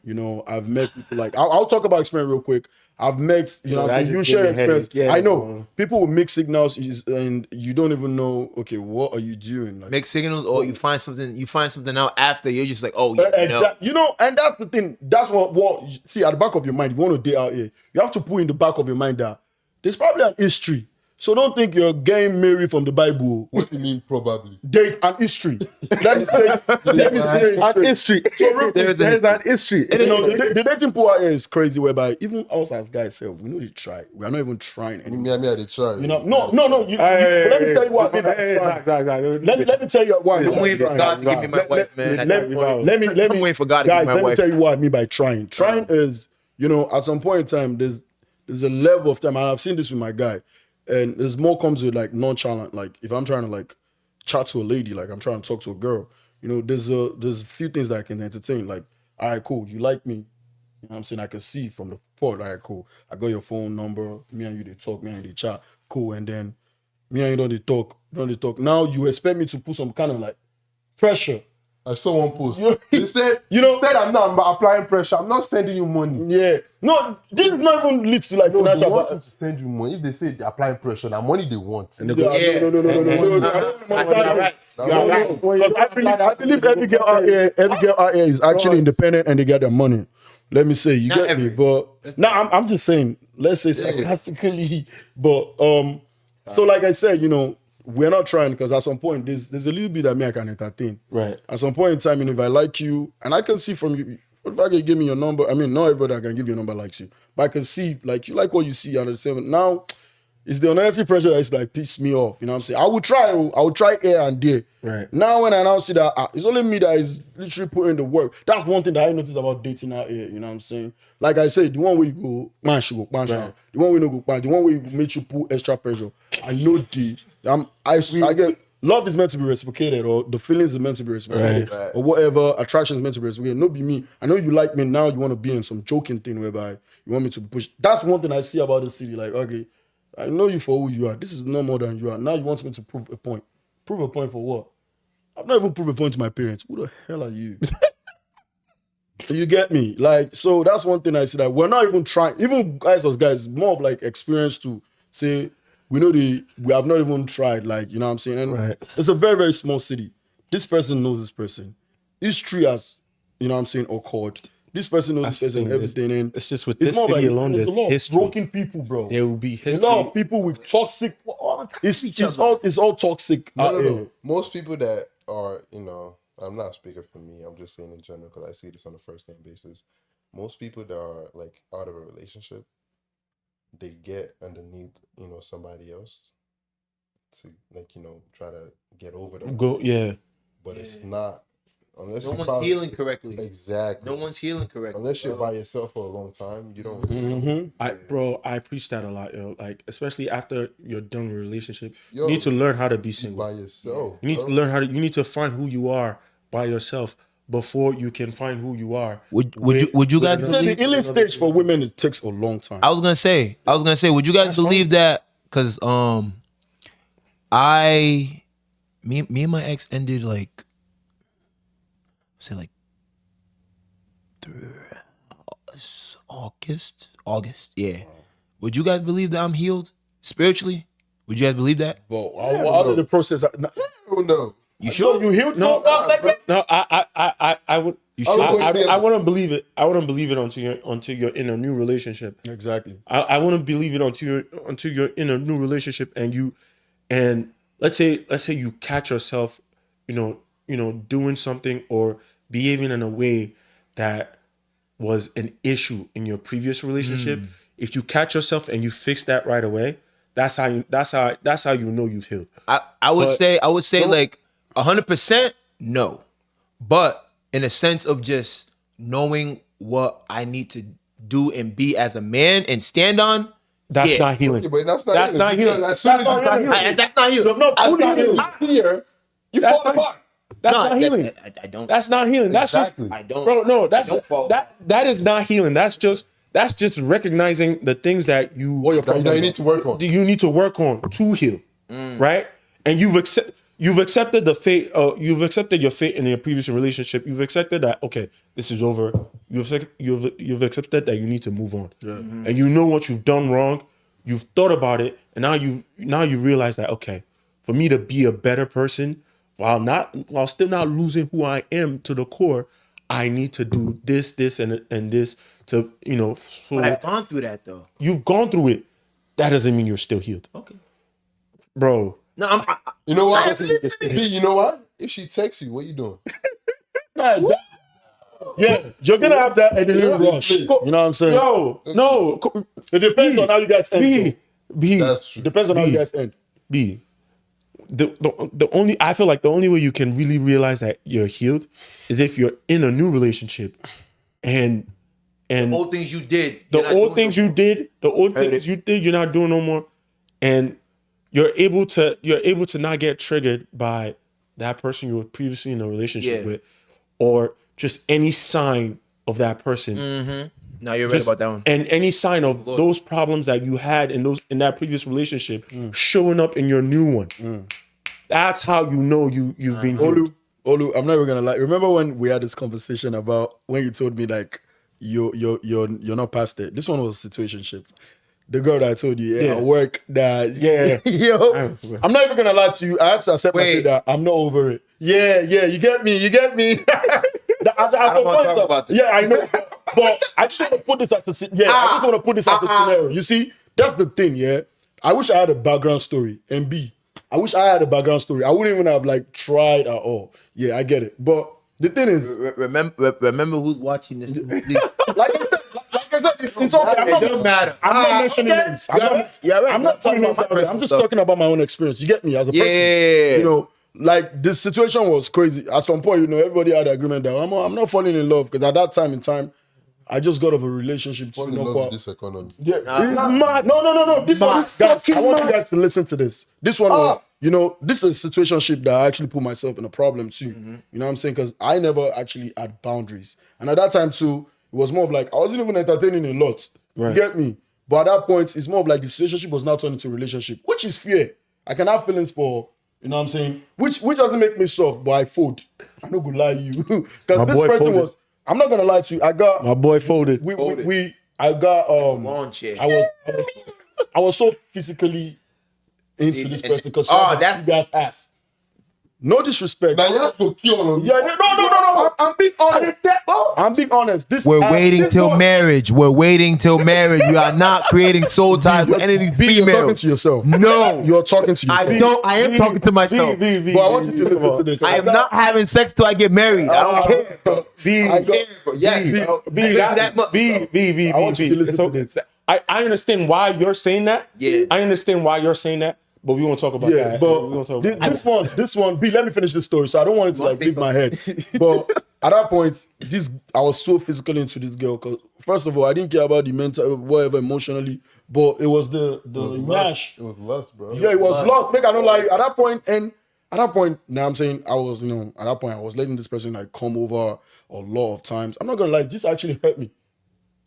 I've met people I'll talk about experience real quick. I've met, you share experience. Yeah, I know people with mixed signals and you don't even know, okay, what are you doing? Mixed signals, or you find something out after, you're just and that's the thing. That's what see at the back of your mind, if you want to date out here, you have to put in the back of your mind that there's probably an history. So don't think you're getting Mary from the Bible. What do you mean, probably? There's an history. Let me say An history. So There's an history. you know, the dating pool out here is crazy. Whereby even us as guys, we know they try. We are not even trying anymore. Me, I did try. You know, no. Let me tell you what I mean by trying. Let me tell you why. I'm waiting for God to give me my wife, man. I'm waiting for God to give me my Let me wife. tell you what I mean by trying. Trying is, you know, at some point in time, there's a level of time, and I've seen this with my guy, and there's more comes with like nonchalant. Like if I'm trying to like chat to a lady, like I'm trying to talk to a girl, you know, there's a few things that I can entertain. Like, all right, cool, you like me, you know what I'm saying? I can see from the port, all right, cool. I got your phone number, me and you they talk, me and you they chat, cool, and then me and you don't they talk. Now you expect me to put some kind of like pressure. I saw one post. You said, I'm not applying pressure. I'm not sending you money. Yeah. No, this is not even leads to like No, they financial. want you to send you money. If they say they're applying pressure, that money they want. No. Because I believe every girl out here is actually independent and they get their money. Let me say, you get me. But now I'm just saying, let's say sarcastically, but so like I said, you know, we're not trying because at some point there's a little bit that me I can entertain. Right. At some point in time, you know, if I like you, and I can see from you, if I can give me your number, I mean, not everybody that can give you a number likes you, but I can see like you like what you see and the same. Now, it's the unnecessary pressure that is like piss me off. You know what I'm saying? I will try here and there. Right. Now when I now see that it's only me that is literally putting the work. That's one thing that I noticed about dating out here. You know what I'm saying? Like I said, the one where you go, man, she go, man, right. The one where you no go, man, the one where you make you put extra pressure. I know I get love is meant to be reciprocated, or the feelings is meant to be reciprocated, right. Or whatever attraction is meant to be reciprocated. Not be me. I know you like me now. You want to be in some joking thing whereby you want me to push. That's one thing I see about the city. Like, okay, I know you for who you are. This is no more than you are. Now you want me to prove a point. Prove a point for what? I've not even proved a point to my parents. Who the hell are you? You get me? Like, so that's one thing I see that we're not even trying. Even guys, more of like experience to say. We have not even tried, like, you know what I'm saying? And It's a very, very small city. This person knows this person. History has, you know what I'm saying, occurred. This person knows this person and everything. And it's just with this city alone, there's a lot of broken people, bro. There will be history. A lot of people with toxic, it's all toxic. No. Most people that are, you know, I'm not speaking for me, I'm just saying in general, because I see this on a first-name basis. Most people that are, like, out of a relationship, they get underneath, you know, somebody else to, like, you know, try to get over them. But it's not, unless no one's healing correctly. Exactly. No one's healing correctly. Unless you're by yourself for a long time, you don't. I preach that a lot, yo. Like, especially after you're done with a relationship, you need to learn how to be single by yourself. You need to learn you need to find who you are by yourself before you can find who you are. Would you guys believe the healing stage for women? It takes a long time. I was gonna say, would you guys believe that? Because me and my ex ended like, say like August. Yeah. Would you guys believe that I'm healed spiritually? Would you guys believe that? Well, how did the process? No. You sure you healed? No, I would. I wouldn't believe it. I wouldn't believe it until you're in a new relationship. Exactly. I wouldn't believe it until you're in a new relationship and let's say you catch yourself, you know, doing something or behaving in a way that was an issue in your previous relationship. If you catch yourself and you fix that right away, that's how you know you've healed. I would say like 100% no, but in a sense of just knowing what I need to do and be as a man and stand on. That's not healing. Okay, but that's not healing. That's not healing. Here, you fall apart. That's not healing. I don't. That's not healing. That's exactly. just. I don't. Bro, no. That's that is not healing. That's just recognizing the things that you need to work on. You need to work on to heal, right? And you've accepted the fate. You've accepted your fate in your previous relationship. You've accepted that this is over. You've accepted that you need to move on, and you know what you've done wrong. You've thought about it, and now you realize that for me to be a better person, while still not losing who I am to the core, I need to do this, and this to But I've gone through that though. You've gone through it. That doesn't mean you're still healed. Okay. bro. No, I'm. You know what? B, you know what? If she texts you, what you doing? Yeah, you're gonna have that adrenaline rush. You know what I'm saying? Yo, no. It depends on how you guys end. B. That's true. Depends on how you guys end. B. The only I feel like the only way you can really realize that you're healed is if you're in a new relationship and Old things you did. the old things you did, you're not doing no more, and you're able to not get triggered by that person you were previously in a relationship with, or just any sign of that person. No, you're right about that one. And any sign of those problems that you had in that previous relationship showing up in your new one. That's how you know you've been healed. Olu, I'm never gonna lie. Remember when we had this conversation about when you told me like you're not past it? This one was a situationship. The girl that I told you at work that yo, I'm not even gonna lie to you. I had to accept my fate that I'm not over it. Yeah, you get me. I don't want to talk about this. Yeah, I know. But I just want to put this as a scenario. You see, that's the thing, yeah. I wish I had a background story. And B, I wish I had a background story. I wouldn't even have like tried at all. Yeah, I get it. But the thing is, remember who's watching this. like I said, it's okay. It don't matter. I'm not mentioning names. I'm not talking about my I'm just talking about my own experience. You get me as a person. Yeah. You know, like this situation was crazy. At some point, you know, everybody had agreement that I'm not falling in love because at that time in time, I just got out of a relationship. Fall in love with this economy. Yeah. No. This one, guys, I want you guys to listen to this. This one was, you know, this is a situationship that I actually put myself in a problem too. You know what I'm saying? Because I never actually had boundaries. And at that time too, it was more of like, I wasn't even entertaining a lot. Right. You get me? But at that point, it's more of like the situationship was now turned into a relationship, which is fair. I can have feelings for, you know what I'm saying? Which doesn't make me soft, but I fold. I'm not gonna lie to you. Because this person folded. Was, I'm not gonna lie to you. I got my boy folded. I was so physically into this person because that's you guys ass. No disrespect. Now you have to kill him. Yeah, no. I'm being honest. I'm being honest. We're waiting till marriage. We are not creating soul ties with any of these females. You're talking to yourself. No. You're talking to yourself. I am talking to myself. But I want you to listen to this. I am not having sex till I get married. I don't care. I want you to listen to this. I understand why you're saying that. Yeah. I understand why you're saying that. But we won't talk about that. But this one, B, let me finish this story. So I don't want it to like leave my head. But at that point, I was so physically into this girl because first of all, I didn't care about the mental, whatever, emotionally. But it was the It was lust, bro. Yeah, it was lust. Make I don't lie. At that point, now I'm saying I was, you know, at that point I was letting this person like come over a lot of times. I'm not gonna lie, this actually hurt me.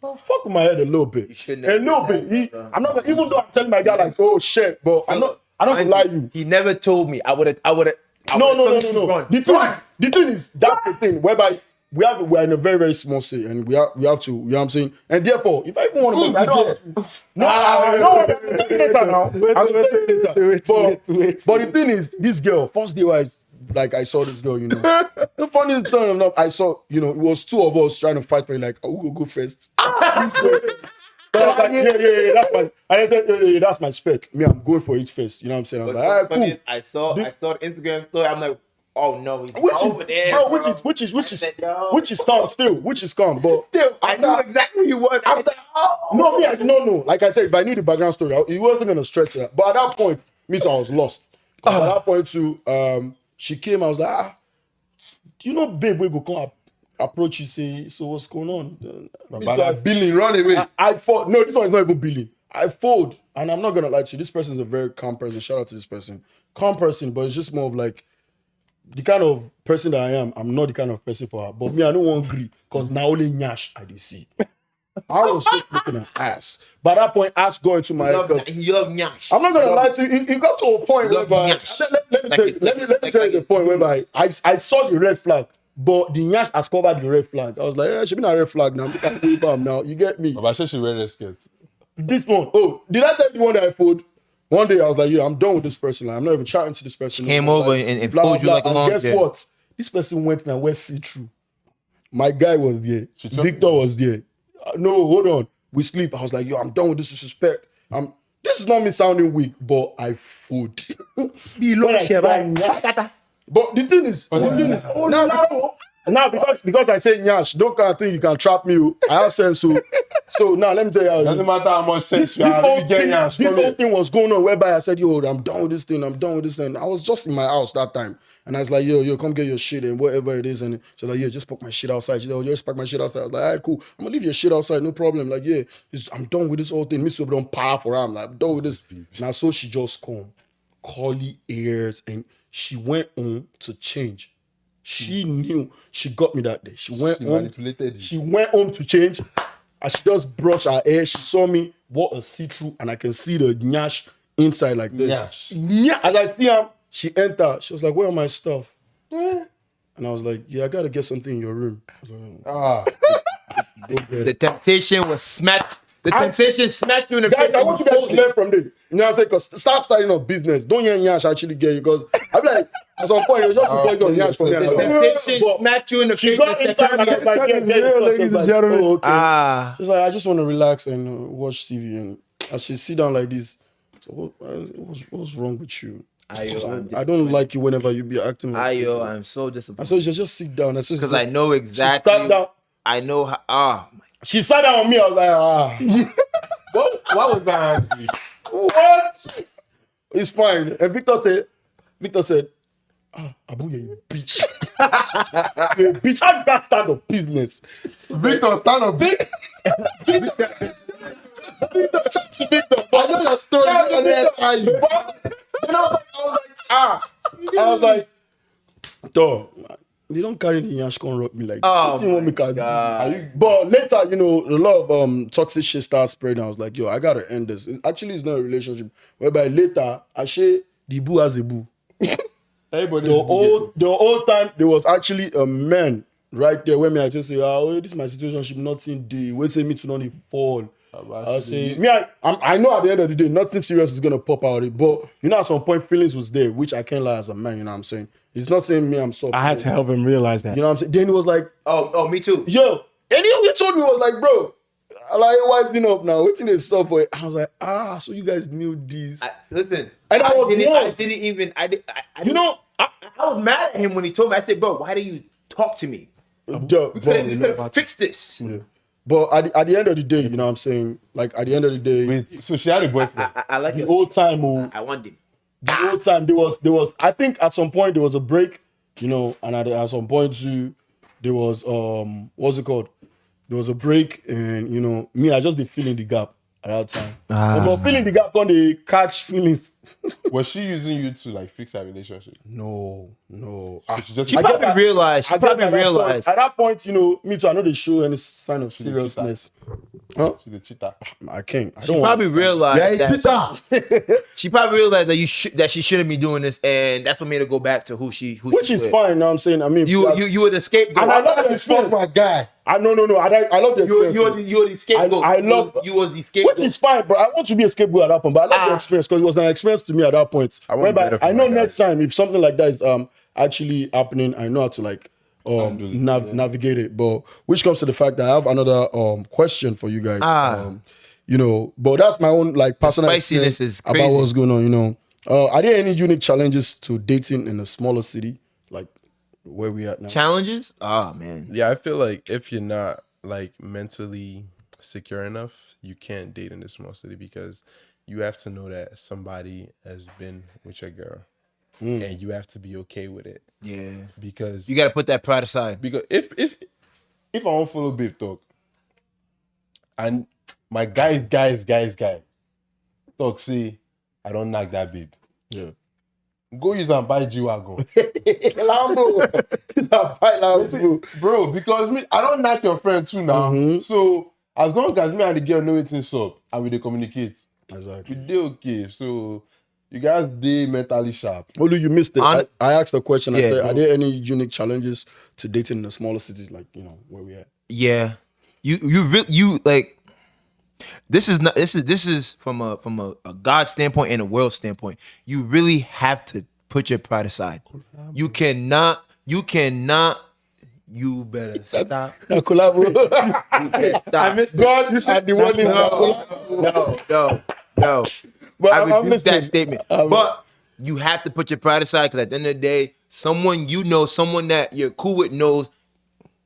Fuck with my head a little bit. A little bit. I'm not gonna, even though I'm telling my guy like, oh shit, but I'm not gonna lie to you. He never told me. I would have. No. The thing is, that's the thing, whereby we're in a very, very small city and we have to, you know what I'm saying? And therefore, if I even want to go, I don't But the thing is, this girl, first day I saw this girl, you know. The funniest thing, I saw, you know, it was two of us trying to fight for it, like, who will go first? But I was like, yeah, that's my. And I said, that's my spec. Me, I'm going for it first. You know what I'm saying? I was like, all right, cool. I saw the Instagram story. I'm like, oh no, he's over there, bro. Which is calm still. Which is calm, but still, I knew exactly who he was. No, I did not know. Like I said, if I knew the background story, he wasn't gonna stretch that. But at that point, I was lost. At that point too, she came. I was like, you know, babe, we go come approach you, say, so what's going on? But billing, run away. I fought. No, this one is not even billing. I fold, and I'm not gonna lie to you. This person is a very calm person. Shout out to this person, calm person, but it's just more of like the kind of person that I am. I'm not the kind of person for her. But me, I don't want to agree because now only nyash I did see. I was just looking at ass. By that point, ass going to my head. You love nyash. I'm not gonna lie to you. It got to a point whereby let me tell you the point whereby I saw the red flag. But the nyash has covered the red flag. I was like, she been a red flag now. I'm taking way back now. You get me? But I should wear red skirts. This one. Oh, did I tell you the one that I pulled? One day I was like, I'm done with this person. Like, I'm not even chatting to this person. Came over and pulled you like a long. And guess what? This person went and went see-through. My guy was there. Victor was there. No, hold on. We sleep. I was like, I'm done with this disrespect. this is not me sounding weak, but I food. But the thing is, now because I say nyash, don't kind of think you can trap me. I have sense. So now let me tell you how Doesn't matter how much sense you this have. whole thing was going on whereby I said, yo, I'm done with this thing. I was just in my house that time. And I was like, yo, come get your shit and whatever it is. And she's like, yeah, just pack my shit outside. She's like, just pack my shit outside. I was like, all right, cool. I'm going to leave your shit outside. No problem. Like, yeah, I'm done with this whole thing. Miss don't power for her. I'm like, I'm done with this. Now, so she just come, curly ears, and she went on to change. She knew she got me that day. She went home to change. And she just brushed her hair. She saw me, what a see-through, and I can see the nyash inside like this. Nyash. As I see her, she entered. She was like, where are my stuff? And I was like, yeah, I got to get something in your room. I was like, The temptation was smacked. The temptation smacked you in the face. Guys, I want you guys to learn from this. You know what I'm saying? Because start starting a business. Don't hear nyash actually get you. Because I be like, at some point, it was just to get nyash from me. The temptation smacked you in the face. She got inside and I was like, yeah, ladies and gentlemen. Oh, okay. She's like, I just want to relax and watch TV. And as she sit down like this, so what's wrong with you? I don't like you whenever you be acting like Ayo, I'm so disappointed. I said, just sit down. Because I know exactly. She sat down. I know how. She sat down on me. I was like, What was that? What? It's fine. And Victor said, Abu, you're a bitch. You're a bitch. How you got stand up business? Victor, stand up. Victor, I know your story. I was like, dog, they don't carry the yash con rock me like this. Oh, you want me to but later, a lot of toxic shit started spreading. I was like, yo, I gotta end this. Actually, it's not a relationship. Whereby later, I share the boo as a boo. Everybody. The whole time there was actually a man right there when I just say, this is my situationship, nothing day. Wait till me to not fall. I say, I know at the end of the day, nothing serious is gonna pop out of it. But at some point, feelings was there, which I can't lie as a man. You know what I'm saying? It's not saying me I'm soft. I had to help him realize that. You know what I'm saying? Then he was like, oh, me too. Yo, and he told me, was like, bro, like, why's been up now? What's in this soft boy? I was like, so you guys knew this. Listen, and I was mad at him when he told me. I said, bro, why do you talk to me? We could have fixed this. Yeah. But at the end of the day, you know what I'm saying? Like, at the end of the day. Wait, so she had a boyfriend? I like the old time. I want him. The whole time there was I think at some point there was a break, and at some point too there was what's it called? There was a break, and me, I just did fill in the gap at that time. But filling the gap on the catch feelings. Was she using you to like fix her relationship? No. She probably realized. At that point, me too, I know they show any sign of seriousness. Huh? She's a cheater. I can't. She probably realized that. She probably realized that that she shouldn't be doing this, and that's what made her go back to who she. Which is fine. Now I'm saying. I mean, you would escape. And I love the experience, my guy. No. I love the experience. You're the scapegoat. I love. You were the scapegoat. Which is fine, bro. I want to be a scapegoat at that point, but I love the experience because it was an experience to me at that point. I know next time if something like that is actually happening, I know how to like navigate it. But which comes to the fact that I have another question for you guys. But that's my own like personal experience about what's going on. Are there any unique challenges to dating in a smaller city like where we at now? Challenges? Oh man. Yeah, I feel like if you're not like mentally secure enough, you can't date in a small city because you have to know that somebody has been with your girl. And you have to be okay with it. Yeah. Because you gotta put that pride aside. Because if I don't follow babe talk, and my guy talk say I don't knock that babe. Yeah. Go use and buy G-Wagon. Lambo. Bro, because I don't knock your friend too now. Mm-hmm. So as long as me and the girl know it's up and we dey communicate. Exactly. We dey okay. So you guys dey mentally sharp. Olu, you missed it. I asked a question. I said, are there any unique challenges to dating in the smaller cities like, where we at? Yeah. You like this is from a God standpoint and a world standpoint. You really have to put your pride aside. You cannot you better stop. I missed God, you said the one in Yo, But I I'm rebuke listening. that statement. But you have to put your pride aside because at the end of the day, someone you know, someone that you're cool with knows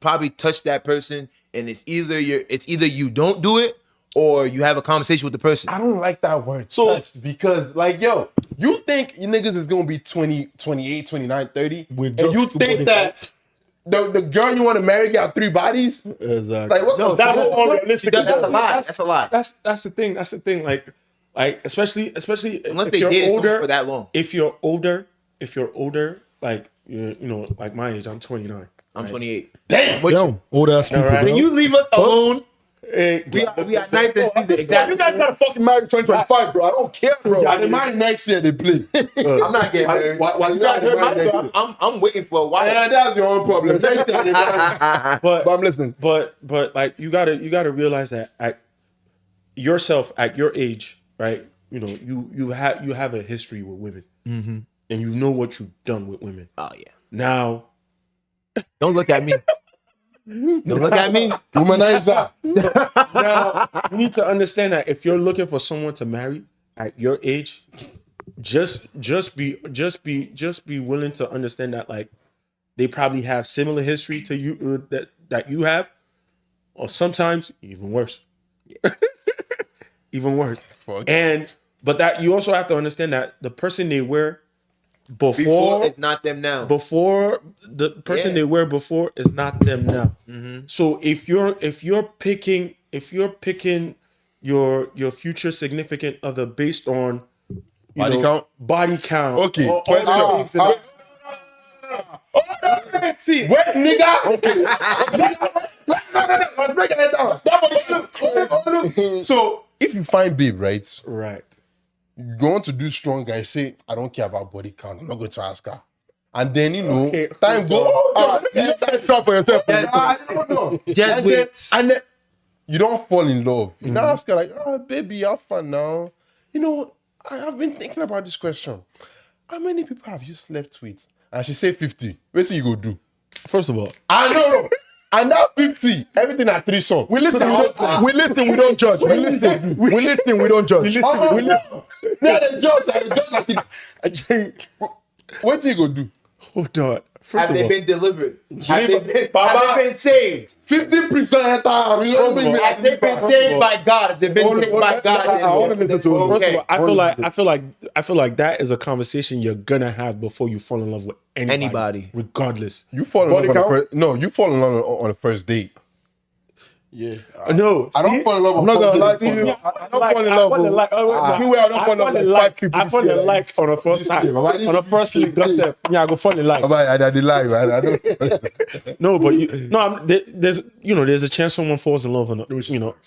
probably touched that person, and it's either you don't do it or you have a conversation with the person. I don't like that word touch because, like, yo, you think you niggas is gonna be 20, 28, 29, 30, With and just you two think body that parts? the girl you want to marry got 3 bodies? Exactly. Like, what the that's fuck? unrealistic. That's a lie. That's a lie. That's the thing. That's the thing. Like especially Unless if they you're dated someone older for that long. If you're older, like you know, like my age, I'm 29. I'm 28. Damn, old ass people. right. bro. Can you leave us alone? Hey, We are ninth and season. Exactly. You guys gotta fucking marry 2025, bro. I don't care, bro. And in my next year they play. I'm not getting married. Why you guys get married next year? I'm waiting for a while. Yeah, that's your own problem. Next year they marry. but But I'm listening. But like you gotta realize that at yourself at your age, right? You know, you have a history with women, and you know what you've done with women. Oh yeah. Now, Don't look at me. Don't look at me. Womanizer. now you need to understand that if you're looking for someone to marry at your age, just be willing to understand that like they probably have similar history to you that you have, or sometimes even worse. Even worse. Fuck. But that you also have to understand that the person they were Before it's not them now. before the person they were before is not them now. So if you're picking your future significant other based on body count, Okay, all question. the things that- See, wait, nigga. Okay. Let's break it down. So if you find babe, right, right. you want to do strong guy, say, I don't care about body count. I'm not going to ask her. And then, you know, Okay. time go. You can't try for yourself. Just wait. And then you don't fall in love. You now ask her, like, oh, baby, have fun now. You know, I've been thinking about this question. How many people have you slept with? And she say 50. What do you go do? First of all, I know. And that 50, everything at 3 songs. We listen, we don't judge. We listen, we don't judge. We listen. Now the judge, what do you go do? hold on. First Have of they all, been delivered? Have they been saved? 50% Have they been saved by God? Have they been saved by God? I want to listen to it. First of all, Okay. I feel like that is a conversation you're gonna have before you fall in love with anybody. Regardless. You fall in love on the first, no, you fall in love on the first date. Yeah. No, I don't fall in love. I'm not gonna lie to you. I don't fall in love. Anyway, I don't fall in love with 5 people. I fall in like on a first time. On a first link, I go fall in like. I did lie, man. I don't. No, but there's a chance someone falls in love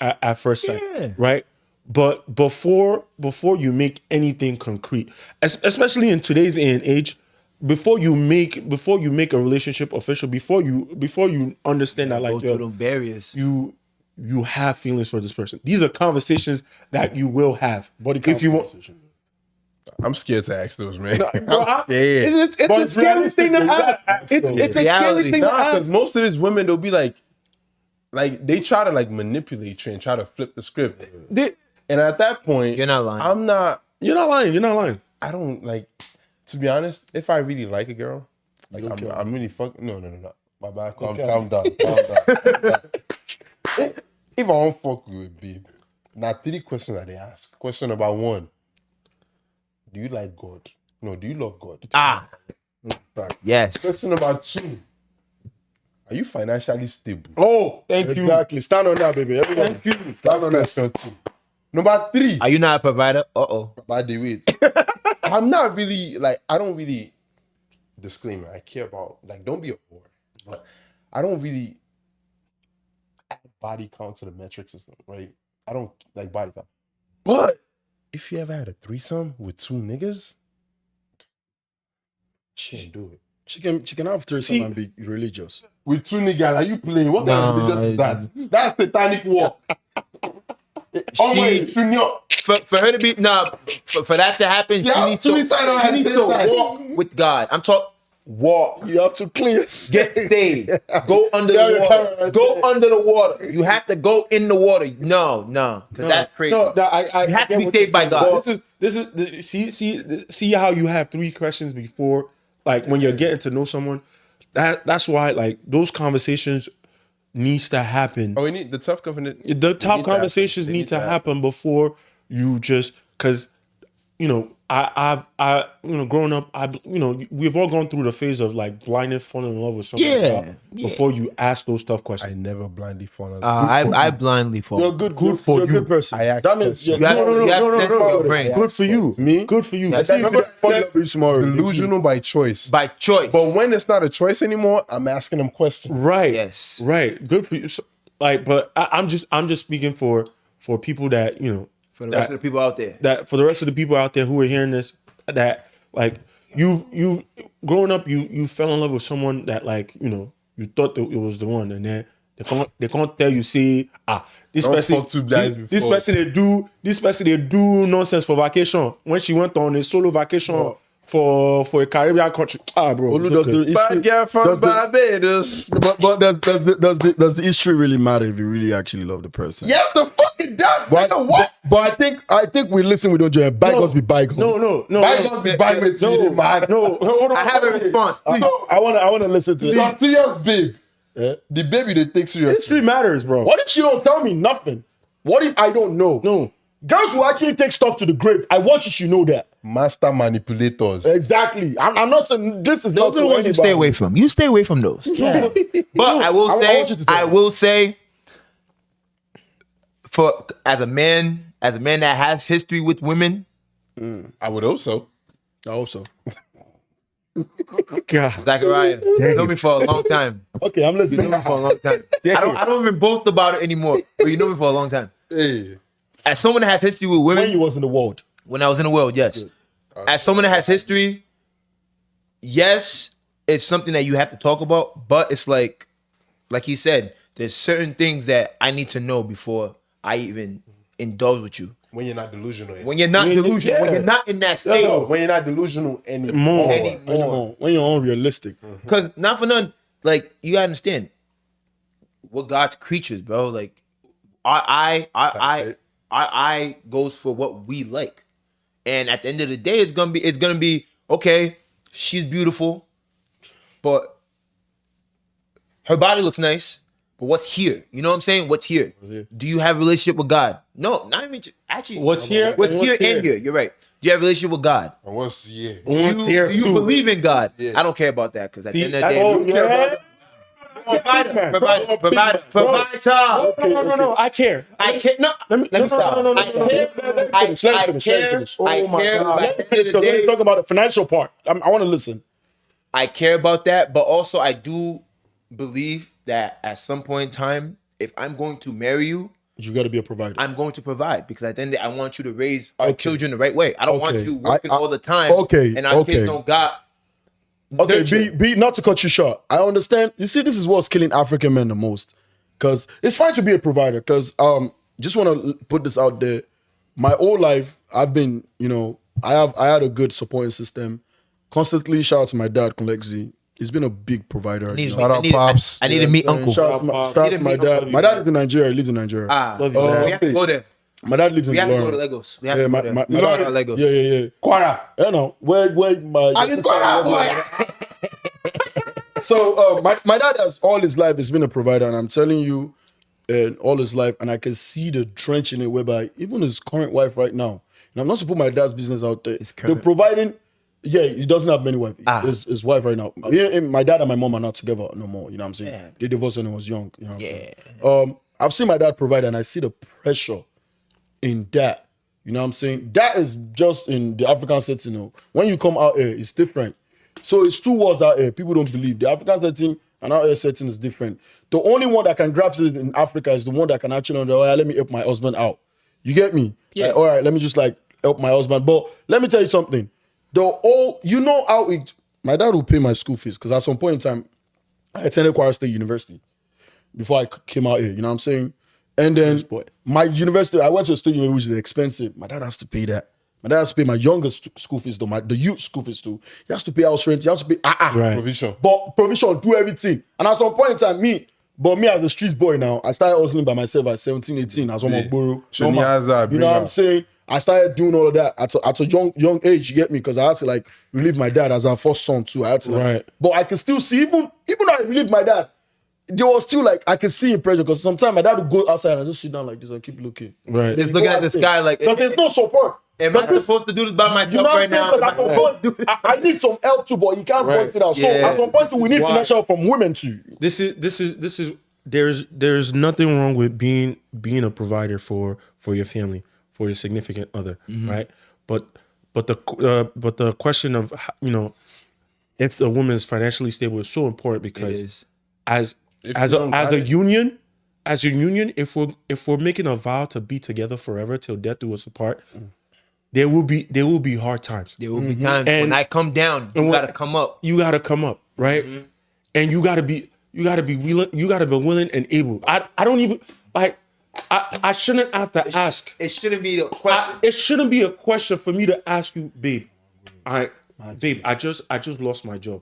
at first sight, right? But before you make anything concrete, especially in today's day and age, before you make a relationship official, before you understand that like Go through them barriers. you have feelings for this person. These are conversations that you will have. Body count if you want. conversation. I'm scared to ask those, man. It's a scary thing to ask. It's a scary thing to Because ask. most of these women, they'll be like they try to like manipulate you and try to flip the script. And at that point, You're not lying. You're not lying. I don't like, to be honest, if I really like a girl, like I'm really fucking, no. My bad, calm down. If I don't fuck with a babe, now 3 questions that they ask. Question number 1, do you like God? No, do you love God? Yes. Question number 2, are you financially stable? Oh, thank you. Exactly. Stand on that, baby. Everyone. Thank you. Stand on that shot too. Number 3, Are you not a provider? by the way, I'm not really like, I don't really, disclaimer, I care about, like, don't be a whore, but I don't really add body count to the metric system, right? I don't like body count. But if you ever had a threesome with 2 niggas, she can't do it. She can have threesome and be religious. With 2 niggas, are you playing? What kind of religion is that? That's satanic walk. For her to be for that to happen, she needs to walk with God. I'm talking. walk, You have to clear. get saved, go under the water, go under the water. You have to go in the water. No, because that's crazy. No, I You have to get be what saved you're by saying. God. This is see how you have 3 questions before, like when you're getting to know someone. That's why like those conversations needs to happen. Oh, we need the tough conversation. The top conversations need to happen before you just, because you know I you know growing up we've all gone through the phase of like blindly falling in love with someone before you ask those tough I questions. never blindly fall in love. I blindly fall. You're a good person. I asked That means questions. yes. Good for you. Me? Good for you. I remember fall in love with you tomorrow. Delusional by choice. By choice. But when it's not a choice anymore, I'm asking them questions. Right. Yes. Right. Good for you. So, like, but I'm just speaking for people that For the rest of the people out there. that for the rest of the people out there who are hearing this, that like you growing up, you fell in love with someone that like you thought that it was the one, and then they can't tell you say this Don't person fuck 2 guys this before. person they do nonsense for vacation when she went on a solo vacation for a Caribbean country. Bro. Olu, does the Bad history, girl from does the, Barbados. but does the history really matter if you really actually love the person? Yes, the fucking does. But, Nigga, what? but I think we listen. We don't judge. Bygones be bygones. No. Bygones be bygones, man. No, hold on. I have a response. Please. I wanna listen to You're it. serious, babe. Yeah? The baby they take serious. History matters, bro. What if she don't tell me nothing? What if I don't know? No. Girls who actually take stuff to the grave. I want you to know that. Master manipulators. Exactly. I'm not saying this is Those not are the to ones you anybody. stay away from. You stay away from those. Yeah. But I will I want you to tell I me. will say, for as a man that has history with women, I would hope so. I hope so. God. Zachariah, you know me for a long time. Okay, I'm You know listening. me for a long time. I don't even boast about it anymore. But you know me for a long time. Hey. As someone that has history with women, When you was in the world. when I was in the world, yes. As someone that has history, yes, it's something that you have to talk about, but it's like he said, there's certain things that I need to know before I even indulge with you. When you're not delusional. When you're not delusional, when you're not in that state. When you're not delusional anymore. Anymore. When you're unrealistic. Because not for none, like you gotta understand, we're God's creatures, bro. Like I goes for what we like, and at the end of the day, it's gonna be okay. She's beautiful, but her body looks nice. But what's here? You know what I'm saying? What's here? Do you have a relationship with God? No, not even actually. What's here? What's and here and here? You're right. Do you have a relationship with God? And what's Do you believe in God? I don't care about that because at the end of the day, provider. No. I care. I can't. No, let me stop. No. I care. I care. But at the end of the Let me day, talk about the financial part. I want to listen. I care about that, but also I do believe that at some point in time, if I'm going to marry you, You got to be a provider. I'm going to provide because at the end of the day, I want you to raise our children the right way. I don't want you working all the time. And our kids don't got. Okay, be not to cut you short. I understand. You see, this is what's killing African men the most. Because it's fine to be a provider. Because just want to put this out there. My whole life, I've been, I had a good supporting system. Constantly, shout out to my dad, Kolexi. He's been a big provider. Shout out, Pops. I need to meet Uncle. Shout out to my dad. My dad is in Nigeria. He lives in Nigeria. We have to go there. My dad lives in We have to go to Ilorin. Lagos. We have to go there. my You know dad, Lagos. Yeah. Kwara. I know where my. So my dad has all his life has been a provider, and I'm telling you, all his life, and I can see the trench in it. Whereby even his current wife right now, and I'm not to put my dad's business out there. They're providing. Yeah, he doesn't have many wives. His wife right now. My dad and my mom are not together no more. You know what I'm saying? Yeah. They divorced when he was young. You know what I'm saying? I've seen my dad provide, and I see the pressure in that. You know what I'm saying? That is just in the African setting. When you come out here, it's different. So it's 2 worlds out here. People don't believe. The African setting and out here setting is different. The only one that can grasp it in Africa is the one that can actually let me help my husband out. You get me? Yeah. Like, all right, let me just help my husband. But let me tell you something. How my dad will pay my school fees because at some point in time, I attended Kwara State University before I came out here. You know what I'm saying? And then my university, I went to a state university which is expensive. My dad has to pay that. My dad has to pay my youngest school fees though, the youth school fees too. He has to pay house rent. He has to pay Right. Provision. But provision, do everything. And at some point in time, me as a street boy now, I started hustling by myself at 17, 18 as one borrow. Shouldn't he have that? You know what I'm saying? I started doing all of that at a young age, you get me? Because I had to like relieve my dad as our first son too. I had to Right. But I can still see, even though I relieved my dad, there was still like, I can see in pressure because sometimes my dad would go outside and I just sit down like this and keep looking. Right. Just looking at the sky like, Because there's no support. am I supposed to do this by myself You know what right I'm saying? now? Because at some point, I need some help too, but you can't Right. voice it out. So Yeah. at some point, we need Why? financial from women too. This is there's nothing wrong with being a provider for your family, for your significant other, right? But the question of, you know, if the woman is financially stable is so important because is. as you a don't got it. union, if we're making a vow to be together forever till death do us apart, there will be hard times. There will be times And- when I come down, you when- gotta come up. You gotta come up, right? And you gotta be willing and able. I don't even like. I shouldn't have to ask. It shouldn't be a question. It shouldn't be a question for me to ask you, babe. Babe, I just lost my job.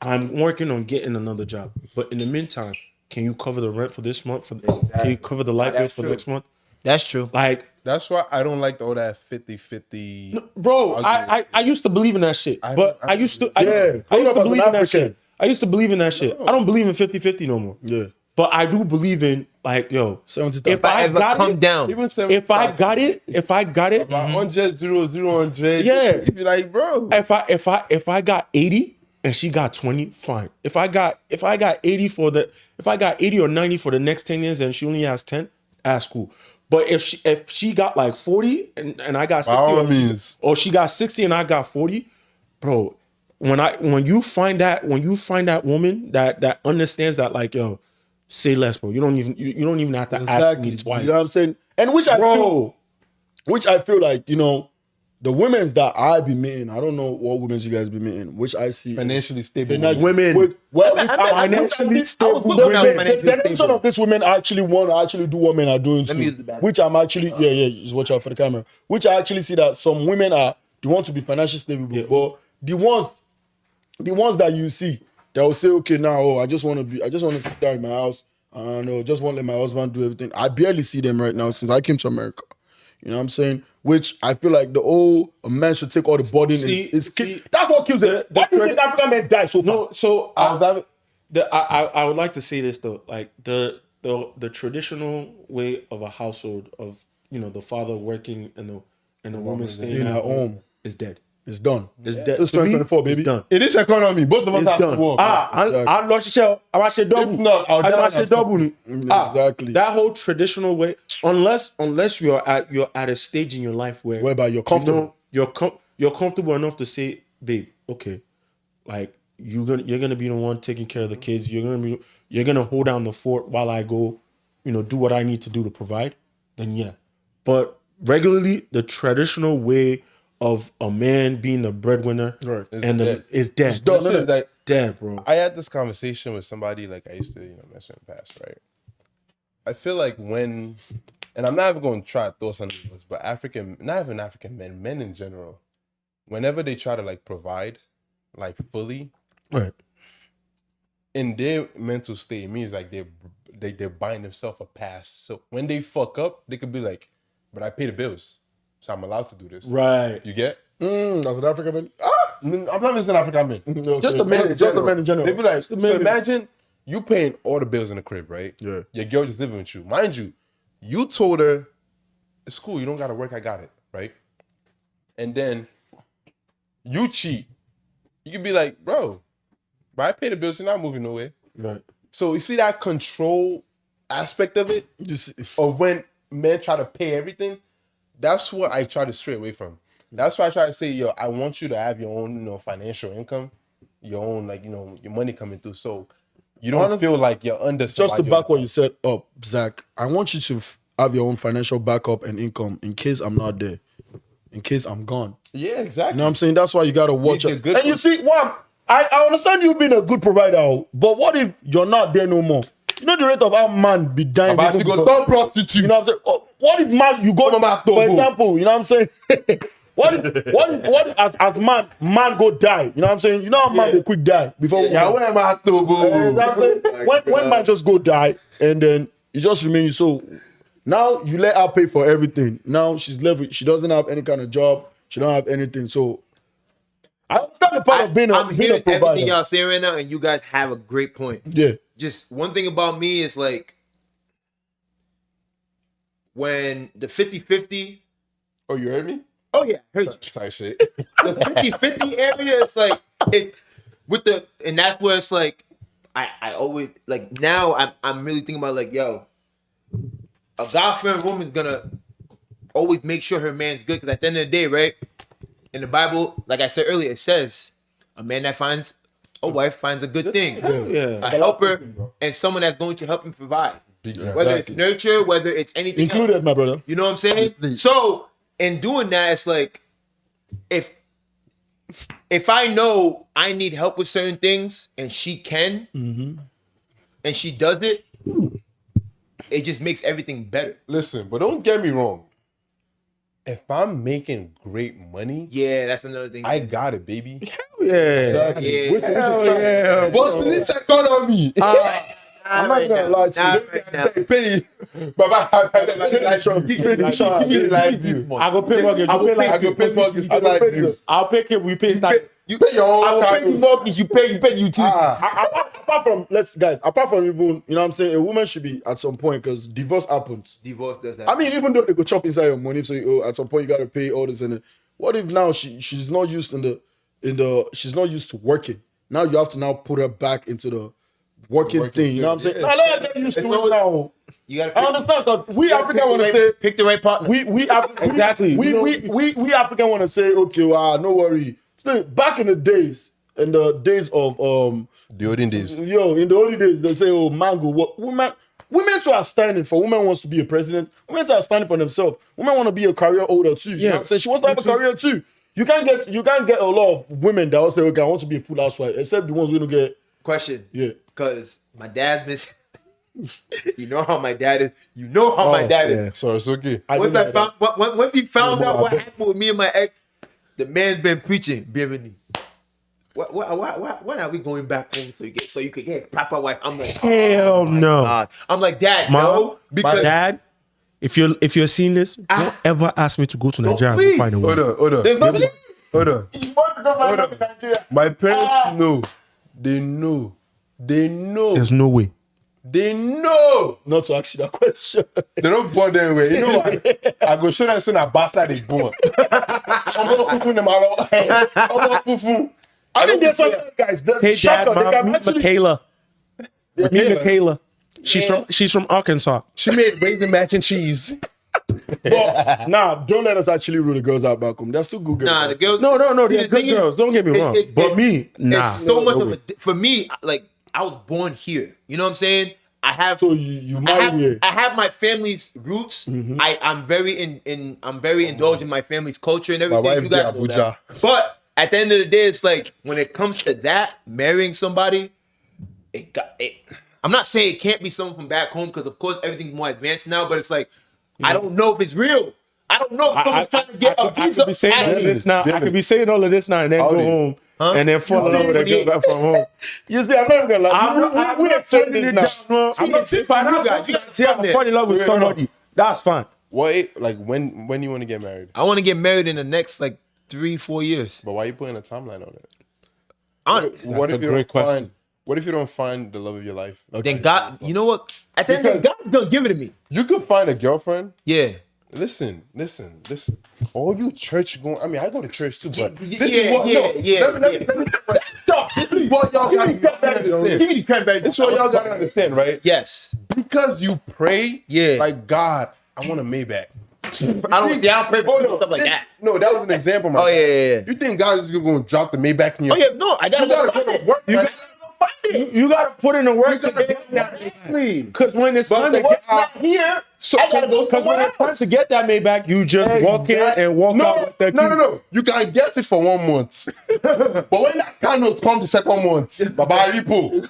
I'm working on getting another job, but in the meantime, can you cover the rent for this month? Can you cover the light bill That's for true. next month? That's true. Like, That's why I don't like all that 50-50. bro, I used to believe in that shit, but I used to believe in that shit. I used to believe in that shit. I don't believe in 50-50 no more. Yeah. But I do believe in, like, yo, 70,000. if I ever got come it, down, Even if I got it, 100, 0, 0, 100. Yeah. You be like, bro. if I got 80 and she got 20, fine. If I got 80 or 90 for the next 10 years and she only has 10, that's cool. But if she got like 40 and I got 60, By all means. or she got 60 and I got 40, bro, when you find that woman that understands that, like, yo, say less, bro. You don't even have to ask me twice. You know what I'm saying? And which I feel like, you know, the women's that I be meeting, I don't know what women's you guys be meeting, which I see Financially stable. Women. financially stable women. the generation of these women actually want to actually do what men are doing Let me use the too. bathroom. Which I'm actually, just watch out for the camera. Which I actually see that some women they want to be financially stable, but the ones that you see, they will say, okay, now, I just want to sit down in my house. I don't know, just want to let my husband do everything. I barely see them right now since I came to America. You know what I'm saying? Which I feel like a man should take all the burden. That's what kills it. Why do you think African men die so fast? No, so I would like to say this though, like the traditional way of a household of, you know, the father working and the woman staying at home is dead. It's done. It's dead. It's To me, 2024, baby. It's done. In this economy, both of us It's have to done. work. I lost your I should double. If not, I'll die I should and double. Exactly. That whole traditional way, unless you're at a stage in your life Whereby you're comfortable. you know, you're comfortable enough to say, babe, okay, like you're gonna be the one taking care of the kids. You're gonna hold down the fort while I go, you know, do what I need to do to provide. Then yeah, but regularly the traditional way of a man being the breadwinner is dead. It's done. It's Like, dead, bro. I had this conversation with somebody like I used to, mention in the past, right? I feel like and I'm not even going to try to throw something else, but not even African men in general, whenever they try to like provide, like fully, Right. in their mental state, it means like they're buying themselves a pass. So when they fuck up, they could be like, but I pay the bills, so I'm allowed to do this. Right. You get? That's what African men. I'm not missing African men. Just a man in general. They be like, so imagine you paying all the bills in the crib, right? Yeah. Your girl just living with you. Mind you, you told her, it's cool, you don't gotta work, I got it, right? And then you cheat. You could be like, bro, but I pay the bills, you're not moving nowhere. Right. So you see that control aspect of it? Of when men try to pay everything, that's what I try to stray away from. That's why I try to say, yo, I want you to have your own, financial income, your own, like, your money coming through. So you don't feel like you're under Just to back what you said up, Zach, I want you to have your own financial backup and income in case I'm not there, in case I'm gone. Yeah, exactly. You know what I'm saying? That's why you got to watch You're it. good And you see, I understand you being a good provider, but what if you're not there no more? You know the rate of how man be dying. But you go because- down prostitute. You know what I'm saying? What if man, you go, for example, you know what I'm saying? What as man go die? You know what I'm saying? You know how man they quick die before. Yeah, where am I to, boo? Exactly. When man just go die and then it just remains. So now you let her pay for everything. Now she's left with, she doesn't have any kind of job. She don't have anything. So I understand the part of being I'm a hearing provider. everything y'all saying right now, and you guys have a great point. Yeah. Just one thing about me is like when the 50-50. Oh, you heard me? Oh yeah, I heard you. Type shit. The 50-50 area, it's like it with the, and that's where it's like I always like now I'm really thinking about like, yo, a God-fearing woman's gonna always make sure her man's good, because at the end of the day, right, in the Bible, like I said earlier, it says a man that finds a wife finds a good thing, a helper, and someone that's going to help him provide, whether it's nurture, whether it's anything Included, else. my brother. You know what I'm saying? So in doing that, it's like if I know I need help with certain things and she can, and she does it, it just makes everything better. Listen, but don't get me wrong. If I'm making great money, Yeah, that's another thing. I got it, baby. Yeah. Hell yeah. But this economy. I'm not gonna lie to you. Penny, Baba, I go pay mortgage. I go pay mortgage. I'll pay it. We pay tax. You pay your own. I will pay you mortgage, you pay utility. Apart from apart from even, you know what I'm saying, a woman should be at some point, because divorce happens. Divorce does that. I mean, even though they go chop inside your money, so at some point you gotta pay all this and what if now she's not used she's not used to working. Now you have to now put her back into the working thing. You know what I'm saying? Now let her get used to it now. You gotta I understand, because we African want to say pick the right partner. we Exactly. We African want to say, okay, no worry. Still, back in the days of The olden days. in the olden days, they say, oh, man go work. Women too are standing for. Women wants to be a president. Women too are standing for themselves. Women want to be a career holder too. You know what I'm saying? She wants to have a career too. You can't get a lot of women that will say, okay, I want to be a full housewife, except the ones who don't get. Question. Yeah. Because my dad miss. You know how my dad is. You know how my dad is. So it's okay. Once he found out what happened with me and my ex, the man's been preaching, Bienvenue. When are we going back home so you could get a proper wife? I'm like, Hell no. God. I'm like, Dad, Mom, no, because my dad, if you're seeing this, don't ever ask me to go to Nigeria and find a woman. Hold on. There's nothing. Hold on. You want to go back to Nigeria? My parents know. They know. There's no way. They know. Not to ask you that question. They don't born them way. You know what? I go show them son a bastard is born. I mean, there's some guys. Hey, Dad, They Mom, can meet actually. Michaela. Meet Michaela. She's from Arkansas. She made raisin mac and cheese. But don't let us actually rule the girls out back home. They're still good girls. nah, the girls. No, See, they're the good thing is, girls. Don't get me wrong. But me, nah. It's so much of a, for me, like I was born here. You know what I'm saying? I have. So you married here. I have my family's roots. I'm very indulged in my family's culture and everything. wife You guys be know that. But at the end of the day, it's like when it comes to that, marrying somebody, I'm not saying it can't be someone from back home, because of course everything's more advanced now. But it's like I don't know if it's real. I don't know if someone's trying to get a I piece could of be saying all of this now. I could be saying all of this now and then go home and then fall in love with a girl back from home. You see, I'm not even gonna lie. We are saying this now. I'm not saying I'm falling in love with somebody. That's fine. What? Like when you want to get married? I want to get married in the next like 3-4 years. But why are you putting a timeline on it? Honestly. What if you don't find the love of your life? Then God, you know what? At the end of the day, God's gonna give it to me. You could find a girlfriend. Yeah. Listen. All you church going. I mean, I go to church too, but Yeah. Let me stop. This is what y'all gotta understand. Give me the cranberry. This is what y'all gotta understand, right? Yes. Because you pray, Yeah. like God, I want a Maybach. I don't pray for stuff like that. No, that was an example, man. Oh yeah. You think God is going to drop the Maybach in your? Oh yeah. No, I gotta You gotta go to work. man. You gotta put in the work to get that. Because when it's time to get out here. So, because when it's time to get that Maybach, you just walk in and walk out with the key. No. You can get it for 1 month. But when that candle come the second month, Baba Ripo.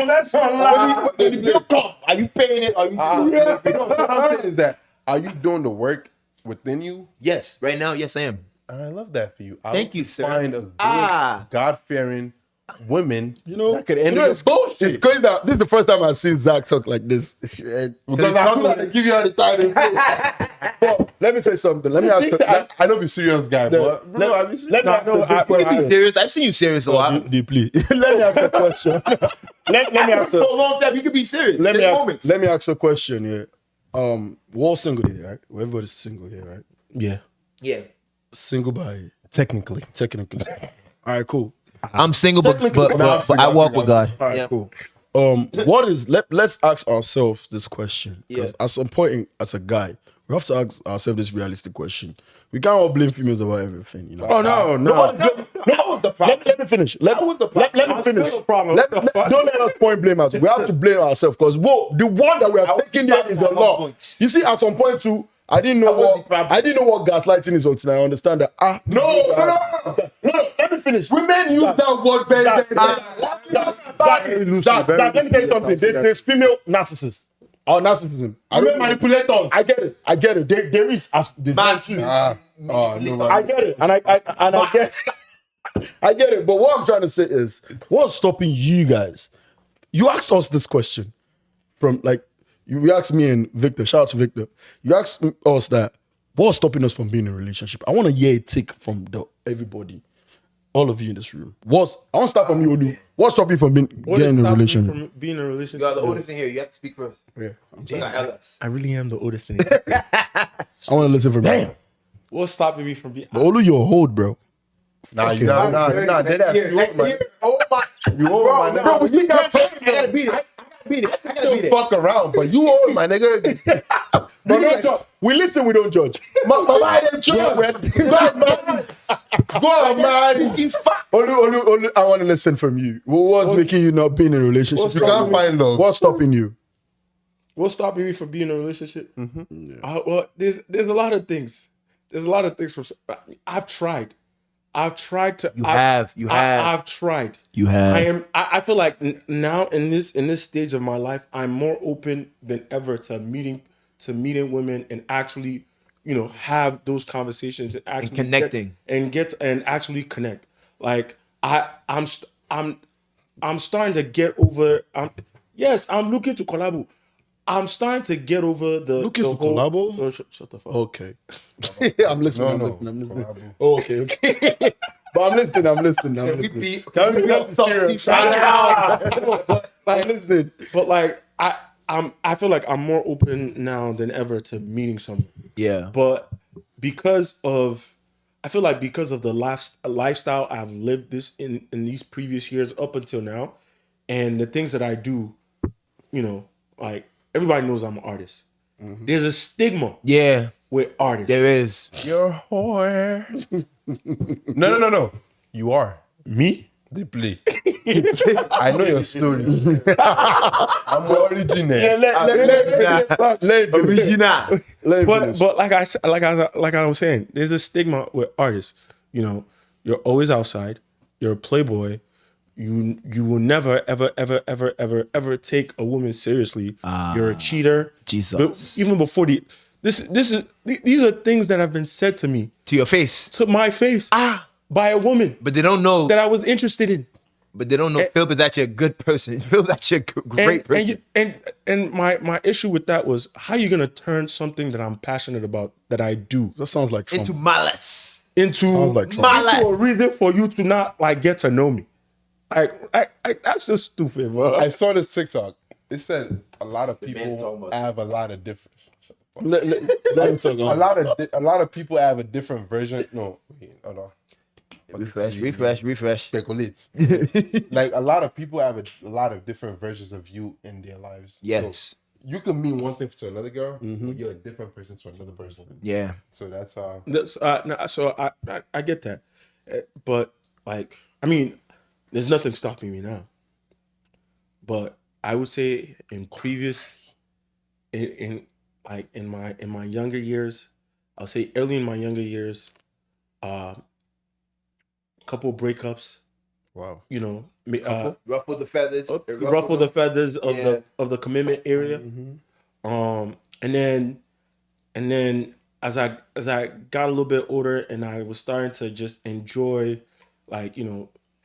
That's a lot. When the bill come, are you paying it? Are you? What I'm saying is that, are you doing the work within you. Yes, right now, yes, I am. And I love that for you. I Thank hope you, sir. Find a good, Ah. God-fearing woman. You know, that could end it's bullshit. It's crazy that this is the first time I've seen Zach talk like this. Because I feel like they give you all the time. But let me say something. Let me ask you. I know be serious guy, but bro, I be serious. Let me ask you a good question. Serious? I've seen you serious a lot. Deeply. Let me ask a question. let me ask For a long time, you can be serious. let me There's ask, moments. let me ask a question here. We're all single here, right? Everybody's single here, right? Yeah. Yeah. Single by Technically. All right, cool. I'm single, but I walk with God. All right, cool. What is let's ask ourselves this question. Because at some point as a guy, we have to ask ourselves this realistic question. We can't all blame females about everything, you know. Oh no. That was the problem. Let me finish. Let me finish. Don't let us point blame out. We have to blame ourselves because the one that we are taking there is the law. You see, at some point too, I didn't know what gaslighting is until I understand that. No. Let me finish. Women use that word very, Let me tell you something. There's female narcissists. Or narcissism. Women manipulators. I get it. There is there's man too. No, I get it, and I get it. But what I'm trying to say is, what's stopping you guys? You asked us this question from you asked me and Victor. Shout out to Victor. You asked us that what's stopping us from being in a relationship. I want to hear a take from everybody, all of you in this room. I want to start from you, Olu. What's stopping you from getting in a relationship? From being in a relationship. You are the oldest in here. You have to speak first. Yeah, You got LS. I really am the oldest in here. I want to listen from you. What's stopping me from being? But Olu, you're old, bro. Nah, you're not. Oh my. You old, my nigga. Bro, we still got time. I gotta beat it. I gotta beat it. Fuck around, but you old, my nigga. But don't judge. We listen, we don't judge. Mama, them children. Go on, man. Olu, I want to listen from you. What's making you not be in a relationship? You can't find love. What's stopping you? What's stopping me from being in a relationship? Well, there's a lot of things. There's a lot of things from. I've tried to. You have. I've tried. You have. I feel like now in this stage of my life, I'm more open than ever to meeting women and actually, have those conversations and actually connecting and actually connect. Like I'm starting to get over. I'm looking to collabo. I'm starting to get over the Looking to whole, collabo? Oh, shut the fuck. Okay. I'm listening. No. I'm listening. Oh, okay. But I'm listening. I'm listening. I'm listening. But like I feel like I'm more open now than ever to meeting someone. Yeah. But because of the lifestyle I've lived in these previous years up until now, and the things that I do, like everybody knows I'm an artist. There's a stigma with artists. There is. You're a whore. No. You are. Me? Deeply. I know your story. I'm the original. But like I was saying, there's a stigma with artists. You're always outside. You're a playboy. You will never ever take a woman seriously. You're a cheater. Jesus. But even before these are things that have been said to me, To your face. to my face, by a woman But they don't know. that I was interested in. But they don't know Philip that you're a good person. Philip that you're a great person. And my issue with that was, how are you gonna turn something that I'm passionate about, that I do, That sounds like Trump. Into malice. into like Trump. a reason for you to not get to know me? Like that's just stupid, bro. I saw this TikTok. It said a lot of man's people talking about have a lot of different. Let him talk on. A lot of people have a different version. No, hold on. Refresh. Speculates. Like a lot of people have a lot of different versions of you in their lives. Yes. So you can mean one thing to another girl, but you're a different person to another person. Yeah. So that's how. So I get that, but like, I mean, there's nothing stopping me now. But I would say in my younger years, I'll say early in my younger years, couple breakups. Wow. Ruffle the feathers. Ruffle the feathers of the commitment area. And then as I got a little bit older and I was starting to just enjoy, like,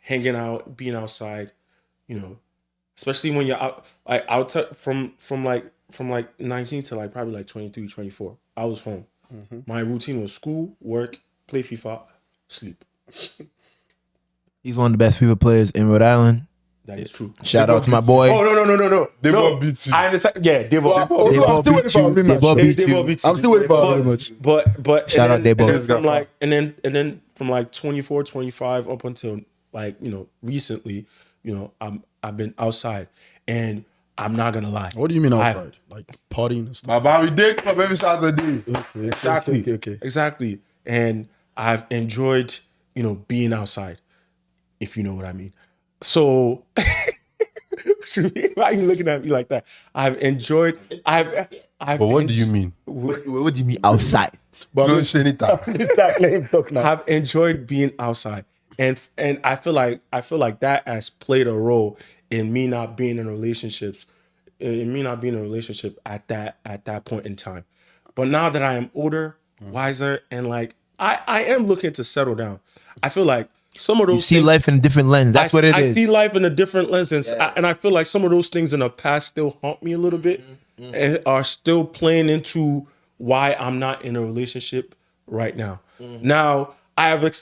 hanging out, being outside, especially when you're out, like from like 19 to like probably like 23, 24. I was home. My routine was school, work, play FIFA, sleep. He's one of the best FIFA players in Rhode Island. That is true. Shout out to my boy. Oh no. They won't beat you. I understand. Yeah, Devo. I'm still waiting for a rematch. I'm still waiting for a rematch. But Shout out Debo. And then from like 24, 25 up until like, recently, I've been outside, and I'm not gonna lie. What do you mean outside? Like partying and stuff? My Bobby Dick Club every Saturday. Exactly. And I've enjoyed, being outside, if you know what I mean. So why are you looking at me like that? I've enjoyed. But what do you mean? What do you mean outside? But Don't say anything. I've enjoyed being outside, and I feel like that has played a role in me not being in relationships, at that point in time. But now that I am older, wiser, and like I am looking to settle down, I feel like some of those You see life in a different lens. That's what it is. I see life in a different lens, and I feel like some of those things in the past still haunt me a little bit, and are still playing into why I'm not in a relationship right now. Now I would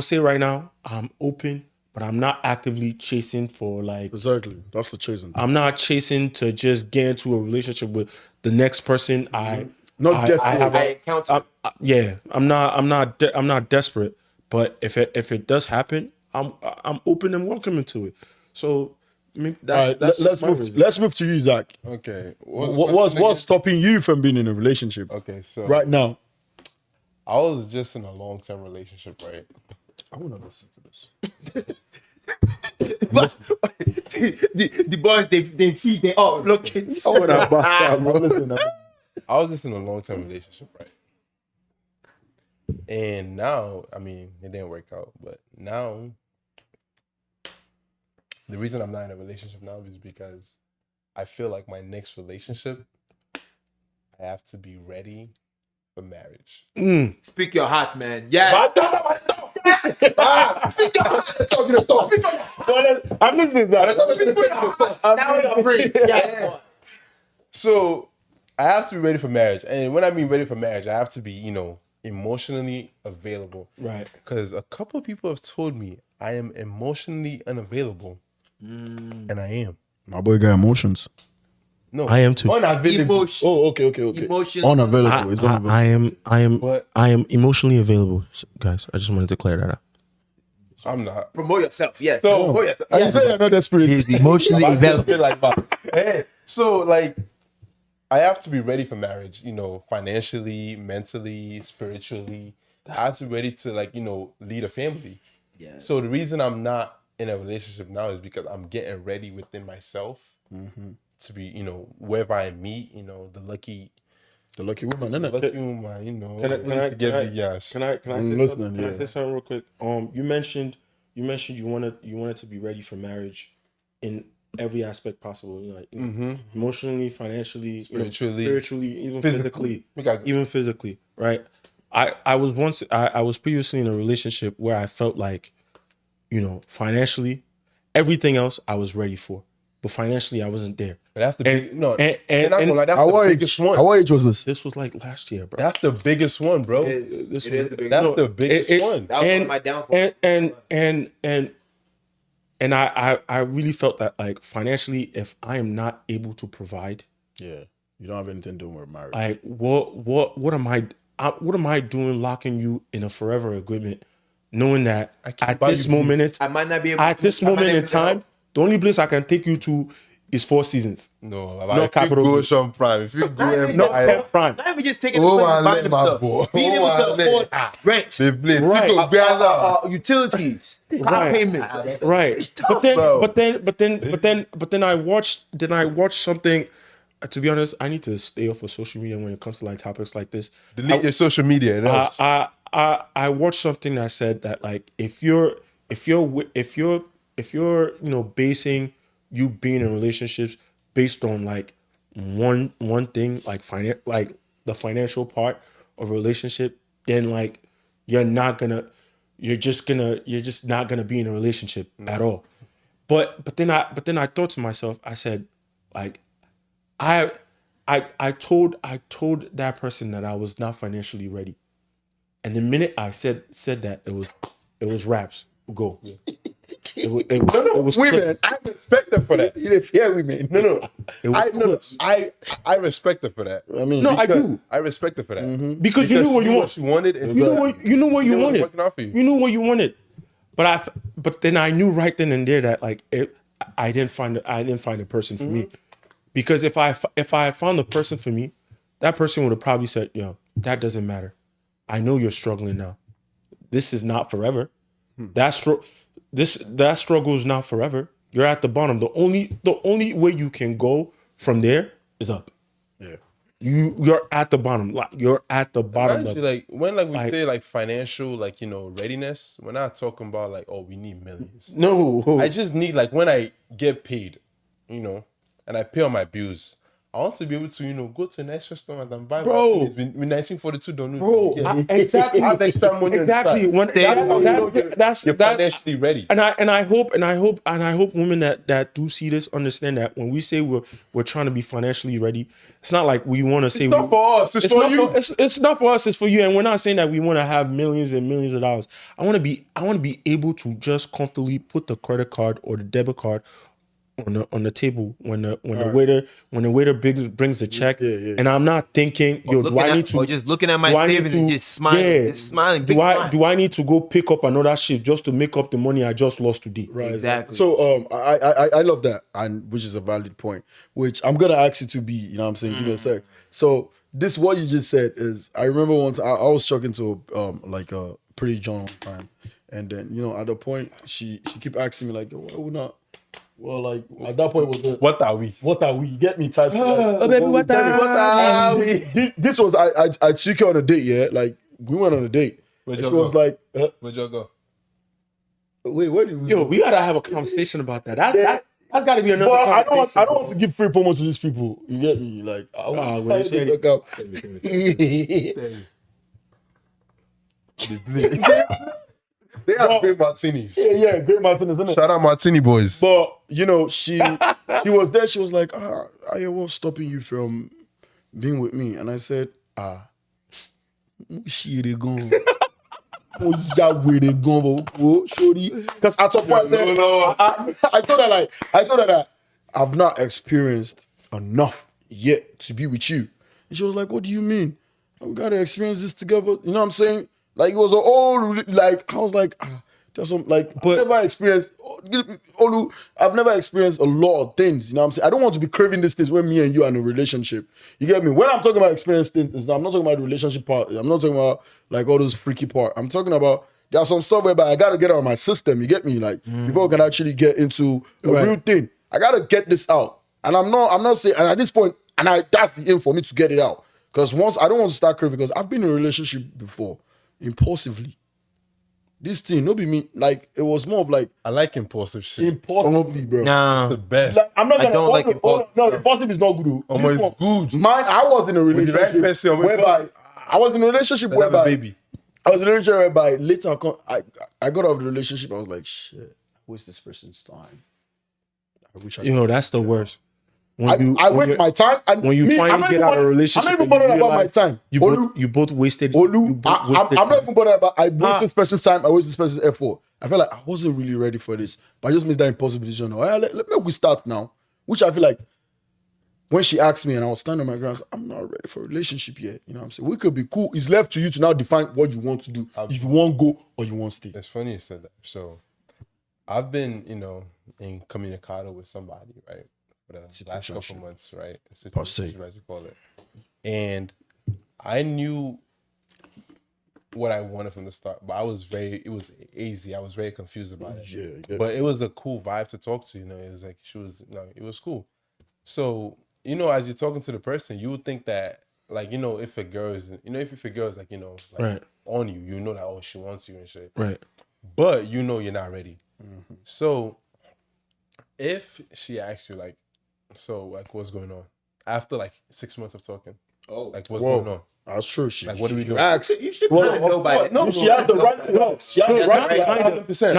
say right now I'm open, but I'm not actively chasing for like. Exactly, that's the chasing. I'm not chasing to just get into a relationship with the next person. I'm not desperate, but if it does happen, I'm open and welcoming to it. So I mean, let's move to you, Zach. Okay. What's stopping you from being in a relationship? Okay, so right now, I was just in a long-term relationship, right? I want to listen to this. the boys they feed they up looking. I was just in a long-term relationship, right? And now, I mean, it didn't work out, but now the reason I'm not in a relationship now is because I feel like my next relationship, I have to be ready for marriage. Speak your heart, man. Yeah. I'm listening to Yeah. So I have to be ready for marriage. And when I mean ready for marriage, I have to be, emotionally available. Right. Because a couple of people have told me I am emotionally unavailable. And I am. My boy got emotions. No, I am too. Unavailable. Oh, okay. Emotion. Unavailable. It's unavailable. I am emotionally available, guys. I just wanted to clear that up. I'm not. Promote yourself. Yes. So, Promote yourself. And you say you're not desperate. Emotionally available. Like that. Hey, so like, I have to be ready for marriage. Financially, mentally, spiritually. I have to be ready to lead a family. Yeah. So the reason I'm not in a relationship now is because I'm getting ready within myself to be, whoever I meet, the lucky woman, the innit? lucky woman, Can I say something real quick? You mentioned you wanted to be ready for marriage in every aspect possible, emotionally, financially, spiritually, even physically, right? I was previously in a relationship where I felt like, financially, everything else I was ready for, but financially I wasn't there. But that's the big How age was this? This was like last year, bro. That's the biggest one, bro. This is the big That's the biggest one. That was one of my downfalls. And I really felt that, like, financially, if I am not able to provide, Yeah, you don't have anything doing with marriage. like, what am I doing locking you in a forever agreement, knowing that at this moment, I might not be able at this moment in time, the only place I can take you to is Four Seasons. No, Not Capital go Group. Sean Prime. If you go Not Camp Prime. Not even just taking the place, buying them stuff. Being able to afford rent, they play. Right. utilities, car payments. Right. It's tough, bro. But then I watched something. To be honest, I need to stay off of social media when it comes to like topics like this. Delete your social media. It helps. I watched something that said that, like, if you're basing you being in relationships based on like one thing, like like the financial part of a relationship, then like you're just not gonna be in a relationship at all. But then I thought to myself, I said, like, I told that person that I was not financially ready. And the minute I said that, it was raps. Go. It was Women, I respect her for that. Yeah, women. No. It was clips. I respect her for that. I mean, No, I do. I respect her for that. Because you knew what you want. She wanted, and You knew what you it was wanted. working out for you. You knew what you wanted. But then I knew right then and there that like I didn't find a person for me. Because if I had found the person for me, that person would have probably said, "Yo, that doesn't matter. I know you're struggling now. This is not forever. That struggle is not forever. You're at the bottom. The only way you can go from there is up. yeah. You're at the bottom. Like you're at the bottom. Actually, like when we say like financial, like readiness, we're not talking about like, oh, we need millions. No, I just need like when I get paid, and I pay all my bills. I want to be able to, go to a nice restaurant and buy Bro. with 1942 don't bro. Exactly. have extra money. Exactly. That's you're financially ready. And I hope women that do see this understand that when we say we're trying to be financially ready, it's not like we want to say It's not for us. It's for you. It's not for us. It's for you. And we're not saying that we want to have millions and millions of dollars. I want to be able to just comfortably put the credit card or the debit card on the table when the waiter brings the check, and I'm not thinking, yo, do I need to, or just looking at my savings and just smiling, just smiling. Do I need to go pick up another shift just to make up the money I just lost today? Right. Exactly. So I love that, and which is a valid point, which I'm gonna ask you to be, you know what I'm saying? Give me a sec. So this what you just said is, I remember once I was talking to like a pretty John one time, and then at the point she keep asking me like, why would not? Well, like at that point was What are we? What are we? Get me type. Oh, baby, what are we? This was I took her on a date. Yeah, like we went on a date. Where'd She y'all was go? like, Where'd y'all go? wait, where did we? Yo, we gotta have a conversation about that. That's got to be another But I conversation. don't want to give free promo to these people. You get me? Like, well, They have great martinis. yeah, great Martinez, isn't it? Shout out Martini boys. But she was there. She was like, what's stopping you from being with me? And I said, she they gone. Oh yeah, where they gone? Oh, sorry. Because at some point I said, I told her that I've not experienced enough yet to be with you. And she was like, what do you mean? We gotta experience this together. You know what I'm saying? Like it was I was like, there's some I've never experienced a lot of things. You know what I'm saying? I don't want to be craving these things when me and you are in a relationship. You get me? When I'm talking about experience things, I'm not talking about the relationship part. I'm not talking about like all those freaky part. I'm talking about there's some stuff whereby I gotta get out of my system. You get me? Like before we can actually get into a real thing. I gotta get this out. And I'm not saying, and at this point, that's the aim for me to get it out. Because once I don't want to start craving, because I've been in a relationship before. Impulsively. This thing, no be me. Like, it was more of like. I like impulsive shit. Impulsively, bro. Nah. It's the best. Like, I'm not I gonna. don't like impulsive. No, impulsive is not good. It's good. Mine, I was in a With the right relationship person, whereby I was in a relationship Have a whereby baby. I was in a relationship whereby later I got out of the relationship. I was like, shit, I waste this person's time. I wish I. That's the worst. I waste my time. And when you finally get out of a relationship, I'm not even bothered about my time. You both wasted. I'm I'm not even bothered about. I waste this person's time. I waste this person's effort. I felt like I wasn't really ready for this, but I just made that impossible decision. Now, let me start now. Which I feel like when she asked me and I was standing on my ground, I'm not ready for a relationship yet. You know what I'm saying? We could be cool. It's left to you to now define what you want to do. If you want to go or you want to stay. It's funny you said that. So I've been, incommunicado with somebody, right? For the last couple months, right? Situationship, as you call it. And I knew what I wanted from the start, but it was easy. I was very confused about it. Yeah. But it was a cool vibe to talk to, It was like it was cool. So, as you're talking to the person, you would think that, like, if a girl is, like, right. on you, that, she wants you and shit. Right. But you're not ready. Mm-hmm. So if she asks you, like, so, like, what's going on? after like 6 months of talking. Oh, Like, what's going on? That's true. Like, what are we doing? you should kind of know by that. No, she has the right to ask. She has the right to ask. 100%.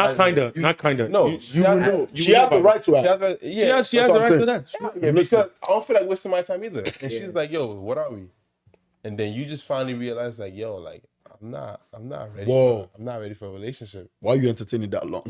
Not kinda. No, You will know. She has the right to ask. Yeah, Yes, she has the right to that. yeah, because I don't feel like wasting my time either. And she's like, "Yo, what are we?" And then you just finally realize, like, "Yo, like, I'm not ready. Whoa. I'm not ready for a relationship." Why are you entertaining that long?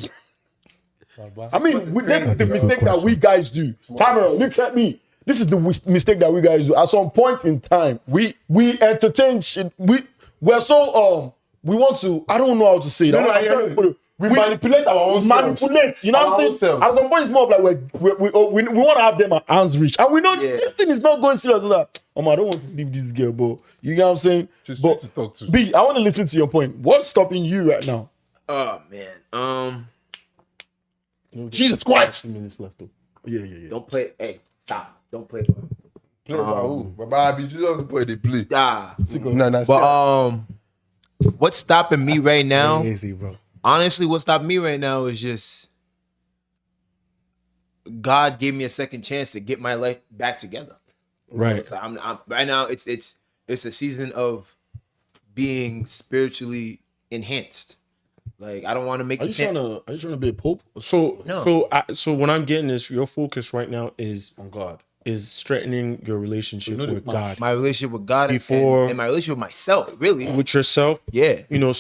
I mean, this is the mistake that we guys do. Cameron, look at me. This is the mistake that we guys do. At some point in time, we entertain shit. We're so we want to. I don't know how to say that. We manipulate our own manipulate. You know what I'm saying? At some point, it's more of like we want to have them at hands reach, and we know this thing is not going serious. Like, I don't want to leave this girl, but you know what I'm saying? But to talk to. B, I want to listen to your point. What's stopping you right now? Oh man. Jesus Christ! Minutes left. Though. Yeah. Don't play. Hey, stop. Don't play. Play by who? Baba, you just play the play. No. But what's stopping me right now? Crazy, bro. Honestly, what's stopping me right now is just God gave me a second chance to get my life back together. Right. So I'm right now. It's a season of being spiritually enhanced. Like I don't want to make. Are you trying to be a pope? So No. so what I'm getting is your focus right now is On God. is strengthening your relationship with God, My relationship with God Before- and my relationship with myself, really. with yourself. Yeah. You know,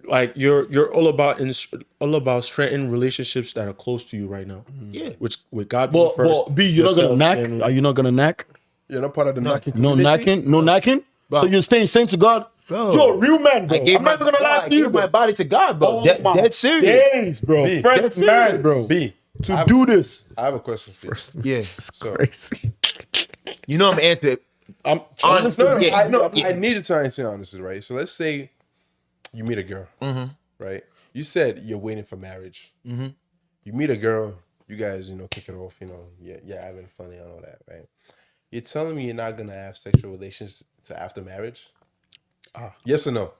like you're all about strengthening relationships that are close to you right now. Yeah. Which with God being first. But B, you're not gonna yourself, knack. and- Are you not gonna knack? You're not part of the knocking. No knacking. No knacking. So you're staying sane to God. Bro. You're a real man, bro. I gave I'm not even gonna lie I to you, gave my bro. body to God, bro. My Dead serious. days, bro. B, First man, bro. B, To do this. I have a question for you. Yeah. So, You know I'm answering. I'm Honestly, yeah. I needed to answer honestly, right? So let's say you meet a girl, right? You said you're waiting for marriage. You meet a girl, you guys, kick it off, yeah, having fun and all that, right? You're telling me you're not gonna have sexual relations to after marriage? Yes or no?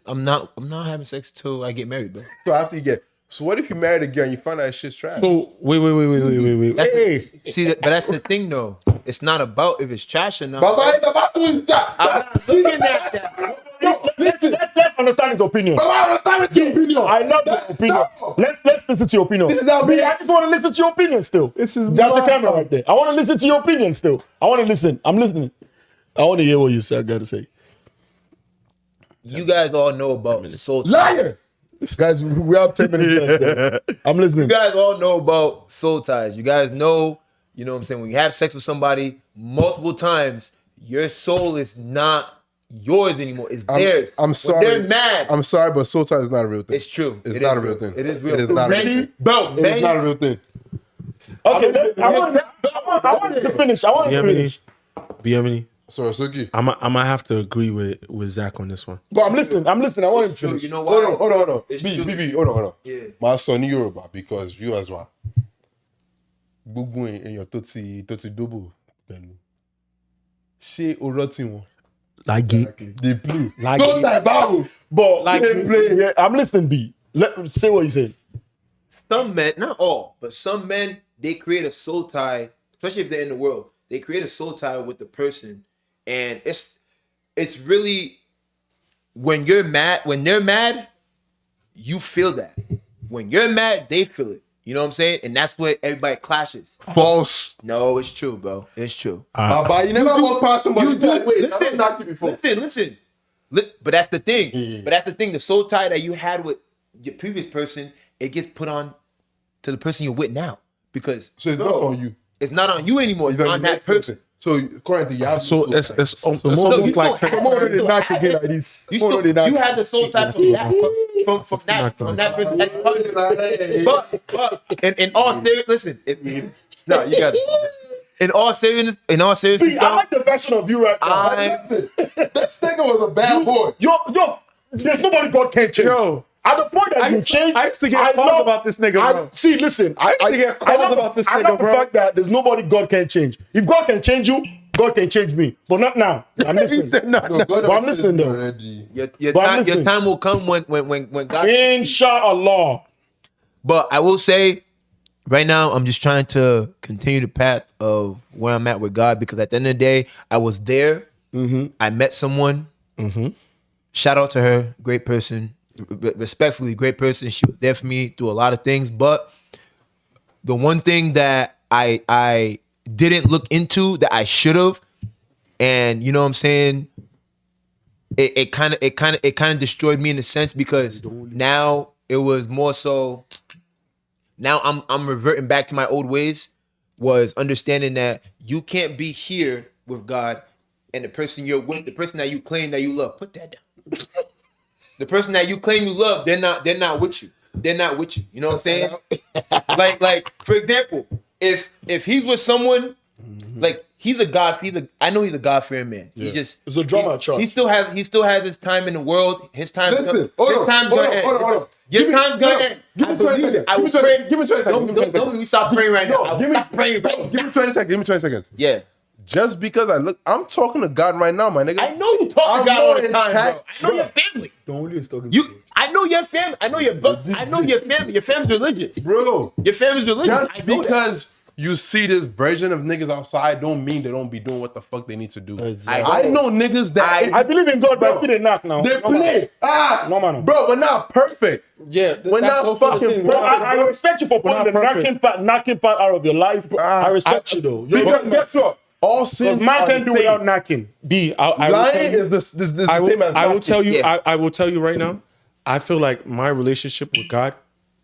I'm not having sex till I get married, bro. So after you get, so what if you married a girl and you find out shit's trash? So wait. See, but that's the thing, though. It's not about if it's trash or not. Baba, it's about to start. I'm not looking at that. Let's understand his opinion. Baba, understand with your opinion. I love your opinion. Let's listen to your opinion. This is how B, I just want to listen to your opinion still. That's the camera right there. I want to listen to your opinion still. I want to listen. I'm listening. I want to hear what you say. I gotta say. You guys all know about soul ties. liar. Guys, we have 10 minutes left. I'm listening. You guys all know about soul ties. You guys know, you know what I'm saying, when you have sex with somebody multiple times, your soul is not yours anymore. It's theirs. I'm When sorry. they're mad. I'm sorry, but soul tie is not a real thing. It's true. It's It not is a real thing. It is real. It is not a real thing. Bro, It's man, not a real thing. Okay, I want to finish. I want to finish. Do you have any? So, Suki. I might have to agree with Zach on this one. Go, I'm listening. I want him to finish. you know why? Hold on. It's B, true. hold on. Yeah. My son Yoruba, because you as well. Gbogbo èèyàn tó ti dóbò pẹ̀lú. Ṣé o rántí wọn? Like it. They play. Like Don't it. die battles. But They play. yeah, I'm listening, B. Say what you said. Some men, not all, but some men, they create a soul tie, especially if they're in the world. They create a soul tie with the person, and it's really when they're mad, you feel that. When you're mad, they feel it. You know what I'm saying? And that's where everybody clashes. False. No, it's true, bro. It's true. Baba, you never walk past somebody. You do. Like, wait, Listen. I knocked you before. Listen. But that's the thing. Yeah. But that's the thing. The soul tie that you had with your previous person, it gets put on to the person you're with now. Because So it's not on you. it's not on you anymore. It's It's on that person. So currently, you have So it's almost like Come on, they knock again like this. You Come on, they still, knock. you had the soul tie from that person. But in all seriousness, listen. No, you got it. In all seriousness, See, I like the version of you right now. This nigga was a bad boy. Yo, there's nobody God can't change. Yo. At the point that you change, I used to get calls about this nigga, bro. See, listen, I used to get calls about this I nigga, love bro. the fact that there's nobody God can change. If God can change you, God can change me, but not now. I'm listening. But I'm listening though. Already. your But I'm time listening. will come when God. Inshallah. But I will say, right now I'm just trying to continue the path of where I'm at with God, because at the end of the day, I was there. I met someone. Shout out to her, great person. Respectfully, great person. She was there for me through a lot of things. But the one thing that I didn't look into that I should have, and you know what I'm saying, it kind of destroyed me in a sense, because now it was more so. Now I'm reverting back to my old ways. Was understanding that you can't be here with God and the person you're with, the person that you claim that you love. Put that down. The person that you claim you love, they're not with you. They're not with you. You know what I'm saying? like for example, if he's with someone, like I know he's a God-fearing man. Yeah. He just It's a drama chart. He still has his time in the world. His time. Listen, His time's gonna end. Your time's gonna end. Give me 20 seconds. Give me 20 seconds. Don't we stop praying right now. Give me Stop praying right now. Give me 20 seconds. Give me 20 seconds. Yeah. Just because I'm talking to God right now, my nigga. I know you talk to God all the time, bro. I know your family. The only is talking. I know your family. I know your family. Your family's religious. Bro. Your family's religious. Just because you see this version of niggas outside don't mean they don't be doing what the fuck they need to do. Exactly. I know niggas that I believe in God, but I didn't knock now. they play. No, man. Bro, we're not perfect. Yeah, We're not fucking Bro, perfect. I respect you for putting the knocking part out of your life. I respect you though. Because guess what? All sins man are can the do same. without knocking. I will tell Lying you, is the I same as will knocking. tell you, Yeah. I will tell you right now, I feel like my relationship with God,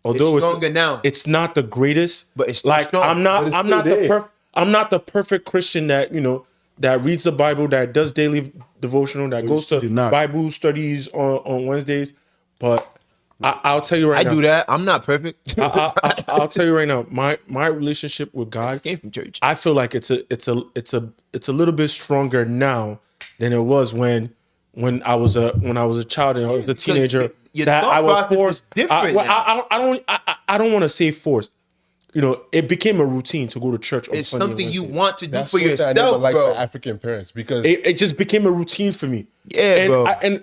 although stronger now. it's not the greatest, But it's still like strong. I'm But it's not still I'm not the perfect Christian that that reads the Bible, that does daily devotional, that goes still to did not. Bible studies on Wednesdays. But I'll tell you right I now, do that. I'm not perfect. I'll tell you right now, my relationship with God, Came from church. I feel like it's a little bit stronger now than it was when I was a child and I was a teenager. Your That thought I was process is forced. different now. I don't want to say forced. It became a routine to go to church. On It's Sunday and something you Wednesdays. want to do That's for what I yourself, never liked bro. the African parents because It just became a routine for me. Yeah, and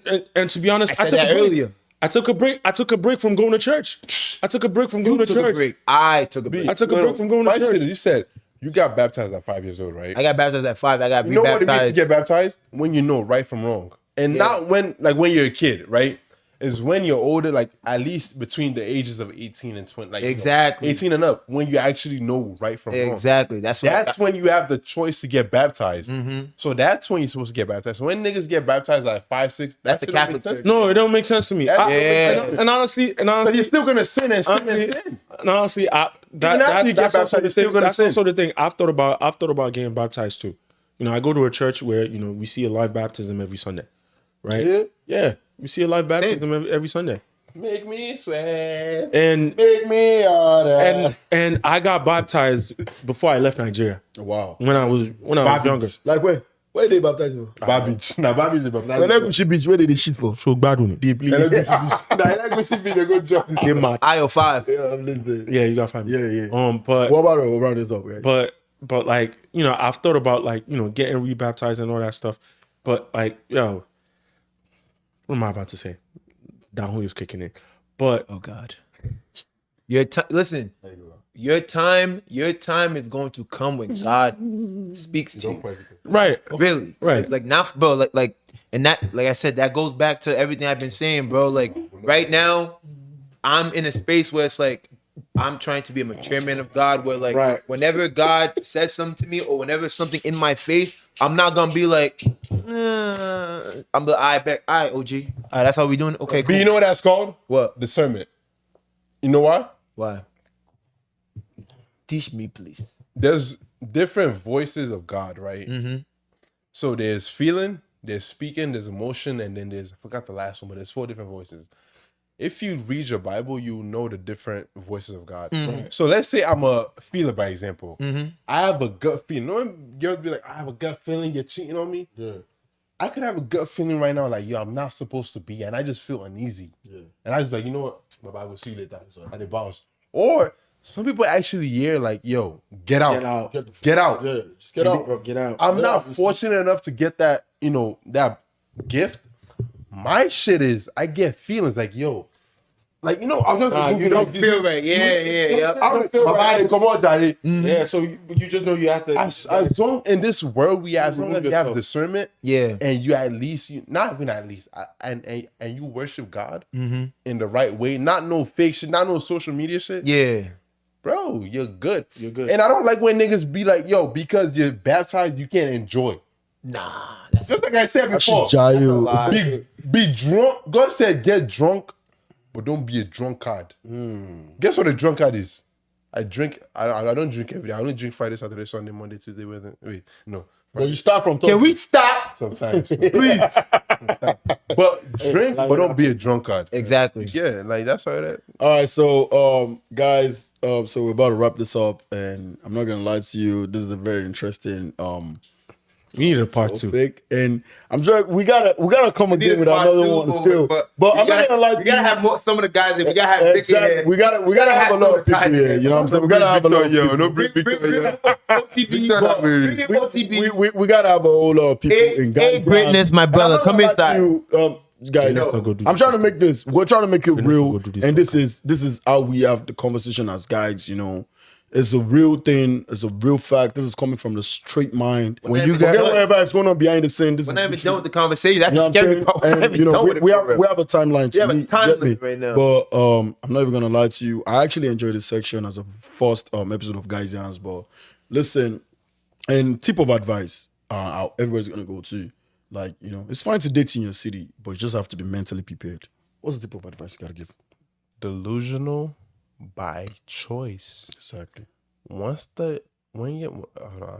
bro. And to be honest, I said that earlier. I took a break. I took a break from going to church. I took a break from going to Took a church. break. I took a break. I took a break from going to my church. shit is, you said you got baptized at 5 years old, right? I got baptized at 5. I got You know what it means to rebaptized. get baptized? When you know right from wrong. And not when you're a kid, right? Is when you're older, like at least between the ages of 18 and 20. Like, Exactly. 18 and up, when you actually know right from wrong. Exactly. That's When you have the choice to get baptized. So that's when you're supposed to get baptized. So when niggas get baptized at 5, 6, That's the shit don't make Catholic sense. church. No, it don't make sense to me. And honestly, But you're still gonna sin and sin and sin. and honestly, Even after you get that's also baptized, you're still gonna that's sin. also the thing. I've thought about getting baptized too. I go to a church where we see a live baptism every Sunday, right? Yeah, we see a live baptism every Sunday. Make me sweat. And Make me harder. and I got baptized before I left Nigeria Wow. when I was younger. Like where? Where they baptize you? Babbage. Nah, Babbage is baptized. When Egusi Beach, where did they shit for? So bad on it. Deeply. Nah, Egusi be the good job. Get mad. IO 5. Yeah, I'm listening. Yeah, you got 5 minutes. Yeah. But What about around this up, right? but like I've thought about getting rebaptized and all that stuff. But like what am I about to say? Down is kicking in. But Oh God. Listen. Your time is going to come when God speaks to you. right. Really. Right. Like now, bro, like and that, like I said, that goes back to everything I've been saying, bro. Like right now, I'm in a space where it's like I'm trying to be a mature man of God, where like Right. whenever God says something to me or whenever something in my face, I'm not gonna be like, I'm the I bet OG. All right, that's how we doing. Okay, But cool. you know what that's called? What? Discernment. You know why? Why? Teach me, please. There's different voices of God, right? So there's feeling, there's speaking, there's emotion, and then I forgot the last one, but there's 4 different voices. If you read your Bible, you know the different voices of God. So let's say I'm a feeler, by example. I have a gut feeling. You know when girls be like, I have a gut feeling you're cheating on me? Yeah. I could have a gut feeling right now, like, yo, I'm not supposed to be, and I just feel uneasy. And I just like, you know what? My Bible see you later. And they bounce. Or some people actually hear like, yo, get out. Get out. Yeah, just get out, bro. Get out. I'm not fortunate enough to get that, that gift. My shit is I get feelings like, yo, like, you know, I'm just You don't feel right. Yeah. My body, come on, daddy. Yeah, so you just know you have to. As long in this world we have, as long as you have discernment, Yeah. and you at least and you worship God in the right way, not no fake shit, not no social media shit. Yeah. Bro, you're good. You're good. And I don't like when niggas be like, yo, because you're baptized, you can't enjoy. Nah. That's Just like I said before, be drunk. God said, get drunk, but don't be a drunkard. Guess what a drunkard is? I don't drink every day. I only drink Friday, Saturday, Sunday, Monday, Tuesday, Wednesday. Wait, no. But you start from. Can we stop? Sometimes, please. But drink, but don't be a drunkard. Exactly. Yeah, like that's all that. All right, so guys, so we're about to wrap this up, and I'm not gonna lie to you. This is a very interesting We need a part two. topic, and I'm sure we gotta come again with another one too. But I'm not gonna lie to you. We gotta have more, some of the guys that we gotta have Vicky here. We gotta have a lot of people here. You know what I'm saying? We gotta have a lot of people. No bring OTB. We gotta have a whole lot of people in Guyz Greatness, Yarnz. my brother, And I'm come not gonna lie inside. to you, guys, Let's not go do I'm this. trying to make this. We're trying to make it real, go do this and this is how we have the conversation as guys. You know, it's a real thing. It's a real fact. This is coming from the straight mind. When you forget guys- whatever is going on behind the scene. This We're is not even done with the conversation. That's you know the what I'm scary saying? part. We're not And even you know, done with it, we for real. have a timeline to have a meet, time get me? limit right now. But I'm not even gonna lie to you. I actually enjoyed this section as a first episode of Guyz Yarnz. But listen, and tip of advice, how everybody's gonna go to, like, you know, it's fine to date in your city, but you just have to be mentally prepared. What's the tip of advice you gotta give? Delusional by choice. Exactly. I'm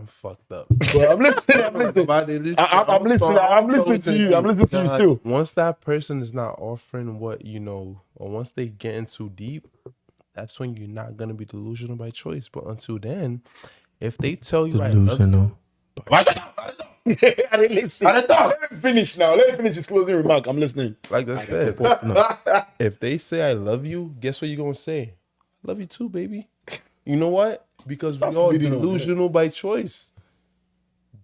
fucked up. Well, I'm listening. I'm listening. I'm listening to you. I'm listening to you still. Once that person is not offering what you know, or once they get in too deep, that's when you're not gonna be delusional by choice. But until then, if they tell you I love you, I didn't listen. Let me finish now. Let me finish his closing remark. I'm listening. like I said, if they say I love you, guess what you're gonna say? I love you too, baby. You know what? Because we're all speeding up, delusional by choice.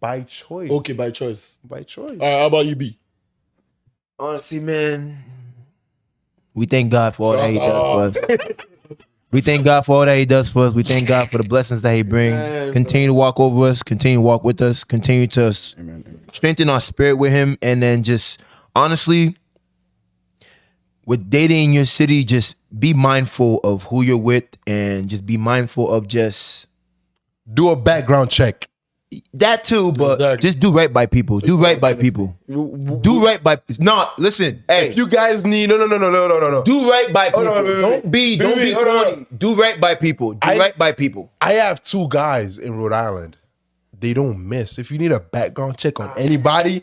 By choice. Okay, by choice. By choice. All right, how about you, B? Honestly, man, we thank God for all that He does for us. We thank God for all that He does for us. We thank God for the blessings that He brings. Continue to walk over us. Continue to walk with us. Continue to strengthen our spirit with Him. And then just, honestly, with dating in your city, just be mindful of who you're with and just be mindful of just Do a background check. that too, but Exactly. just do right by people. Do right by people. Do right by. No, listen. Hey, If you guys need no. do right by people. on, wait. Don't be hold on. corny. Do right by people. Do right by people. I have 2 guys in Rhode Island. They don't miss. If you need a background check on anybody,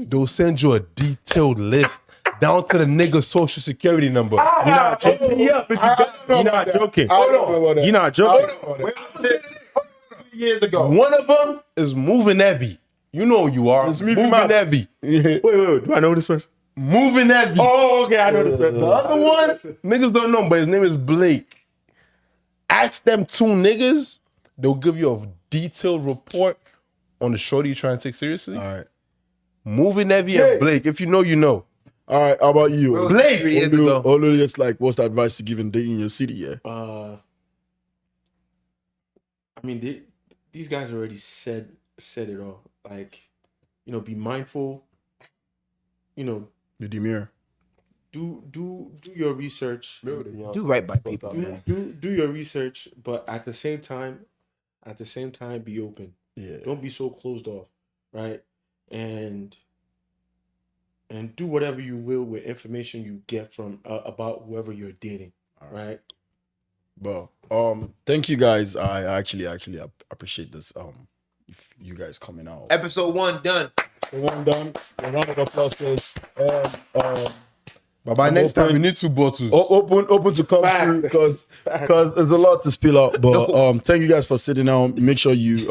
they'll send you a detailed list down to the nigga's social security number. You're not joking. You're not joking. You're not joking. Years ago. One of them is moving heavy. You know who you are. It's me, moving man. heavy. Wait. Do I know this person? Moving heavy. Oh, okay. I know this person. The other one, niggas don't know, but his name is Blake. Ask them 2 niggas, they'll give you a detailed report on the shorty you trying to take seriously. All right. Moving heavy and Blake. If you know, you know. All right, how about you? Blake. 3 years ago. Although it's like, what's the advice to give in dating in your city, yeah? I mean, these guys already said it all. Like, you know, be mindful. You know, The demure. do your research. Do right by people. Man. Do your research, but at the same time, be open. Yeah. Don't be so closed off, right? And do whatever you will with information you get from about whoever you're dating, right? Well, thank you guys. I actually appreciate this. If you guys coming out. Episode 1 done. So one done. A round of applause, please. But by next time, we need 2 bottles. Open to come through because there's a lot to spill out. But thank you guys for sitting down. Make sure you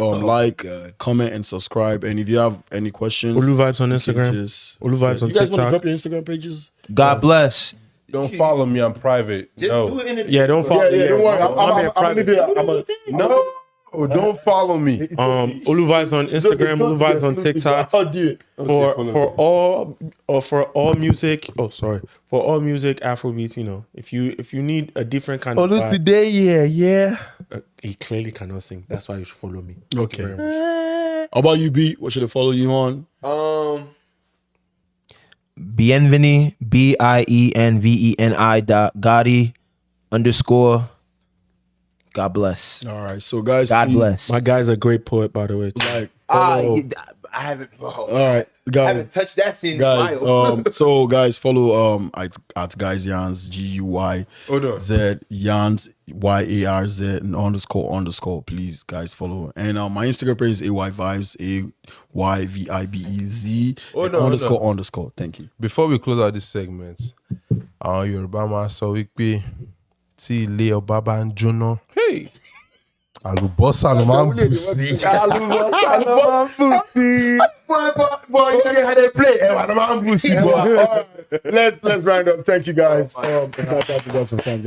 comment, and subscribe. And if you have any questions, Olu Vibes on you can Instagram. just- Olu Vibes on You guys want to TikTok. drop your Instagram pages? God bless. Don't follow me. I'm private. Just No. do it in the Yeah, don't follow. Yeah, don't worry. I'm I'm gonna do it. No. Oh, don't follow me. Olu Vibes on Instagram, Olu Vibes on TikTok. I'll do it. For all music. Oh, sorry. For all music, Afrobeats. You know, if you need a different kind of vibe, today, yeah. he clearly cannot sing. That's why you should follow me. Okay. How about you, B? What should I follow you on? Bienveni, BIENVENI _. God bless. All right. So, guys, God please, bless. My guy's a great poet, by the way. Like, I haven't. all right, I guys. haven't touched that thing in a Guys, while. so guys, follow at Guyz Yarnz, GUYZ Yarnz YARZ and __. Please, guys, follow. And my Instagram page is AYVibes AYVIBEZ __. Thank you. Before we close out this segment, Yorùbá máa sọ wípé tí ilé ọba bá ń jóná. Hey. Àlùbọ́sà ló máa ń bù sí. Boy, you know how they play. Let's round up. Thank you, guys. That's how we got some time.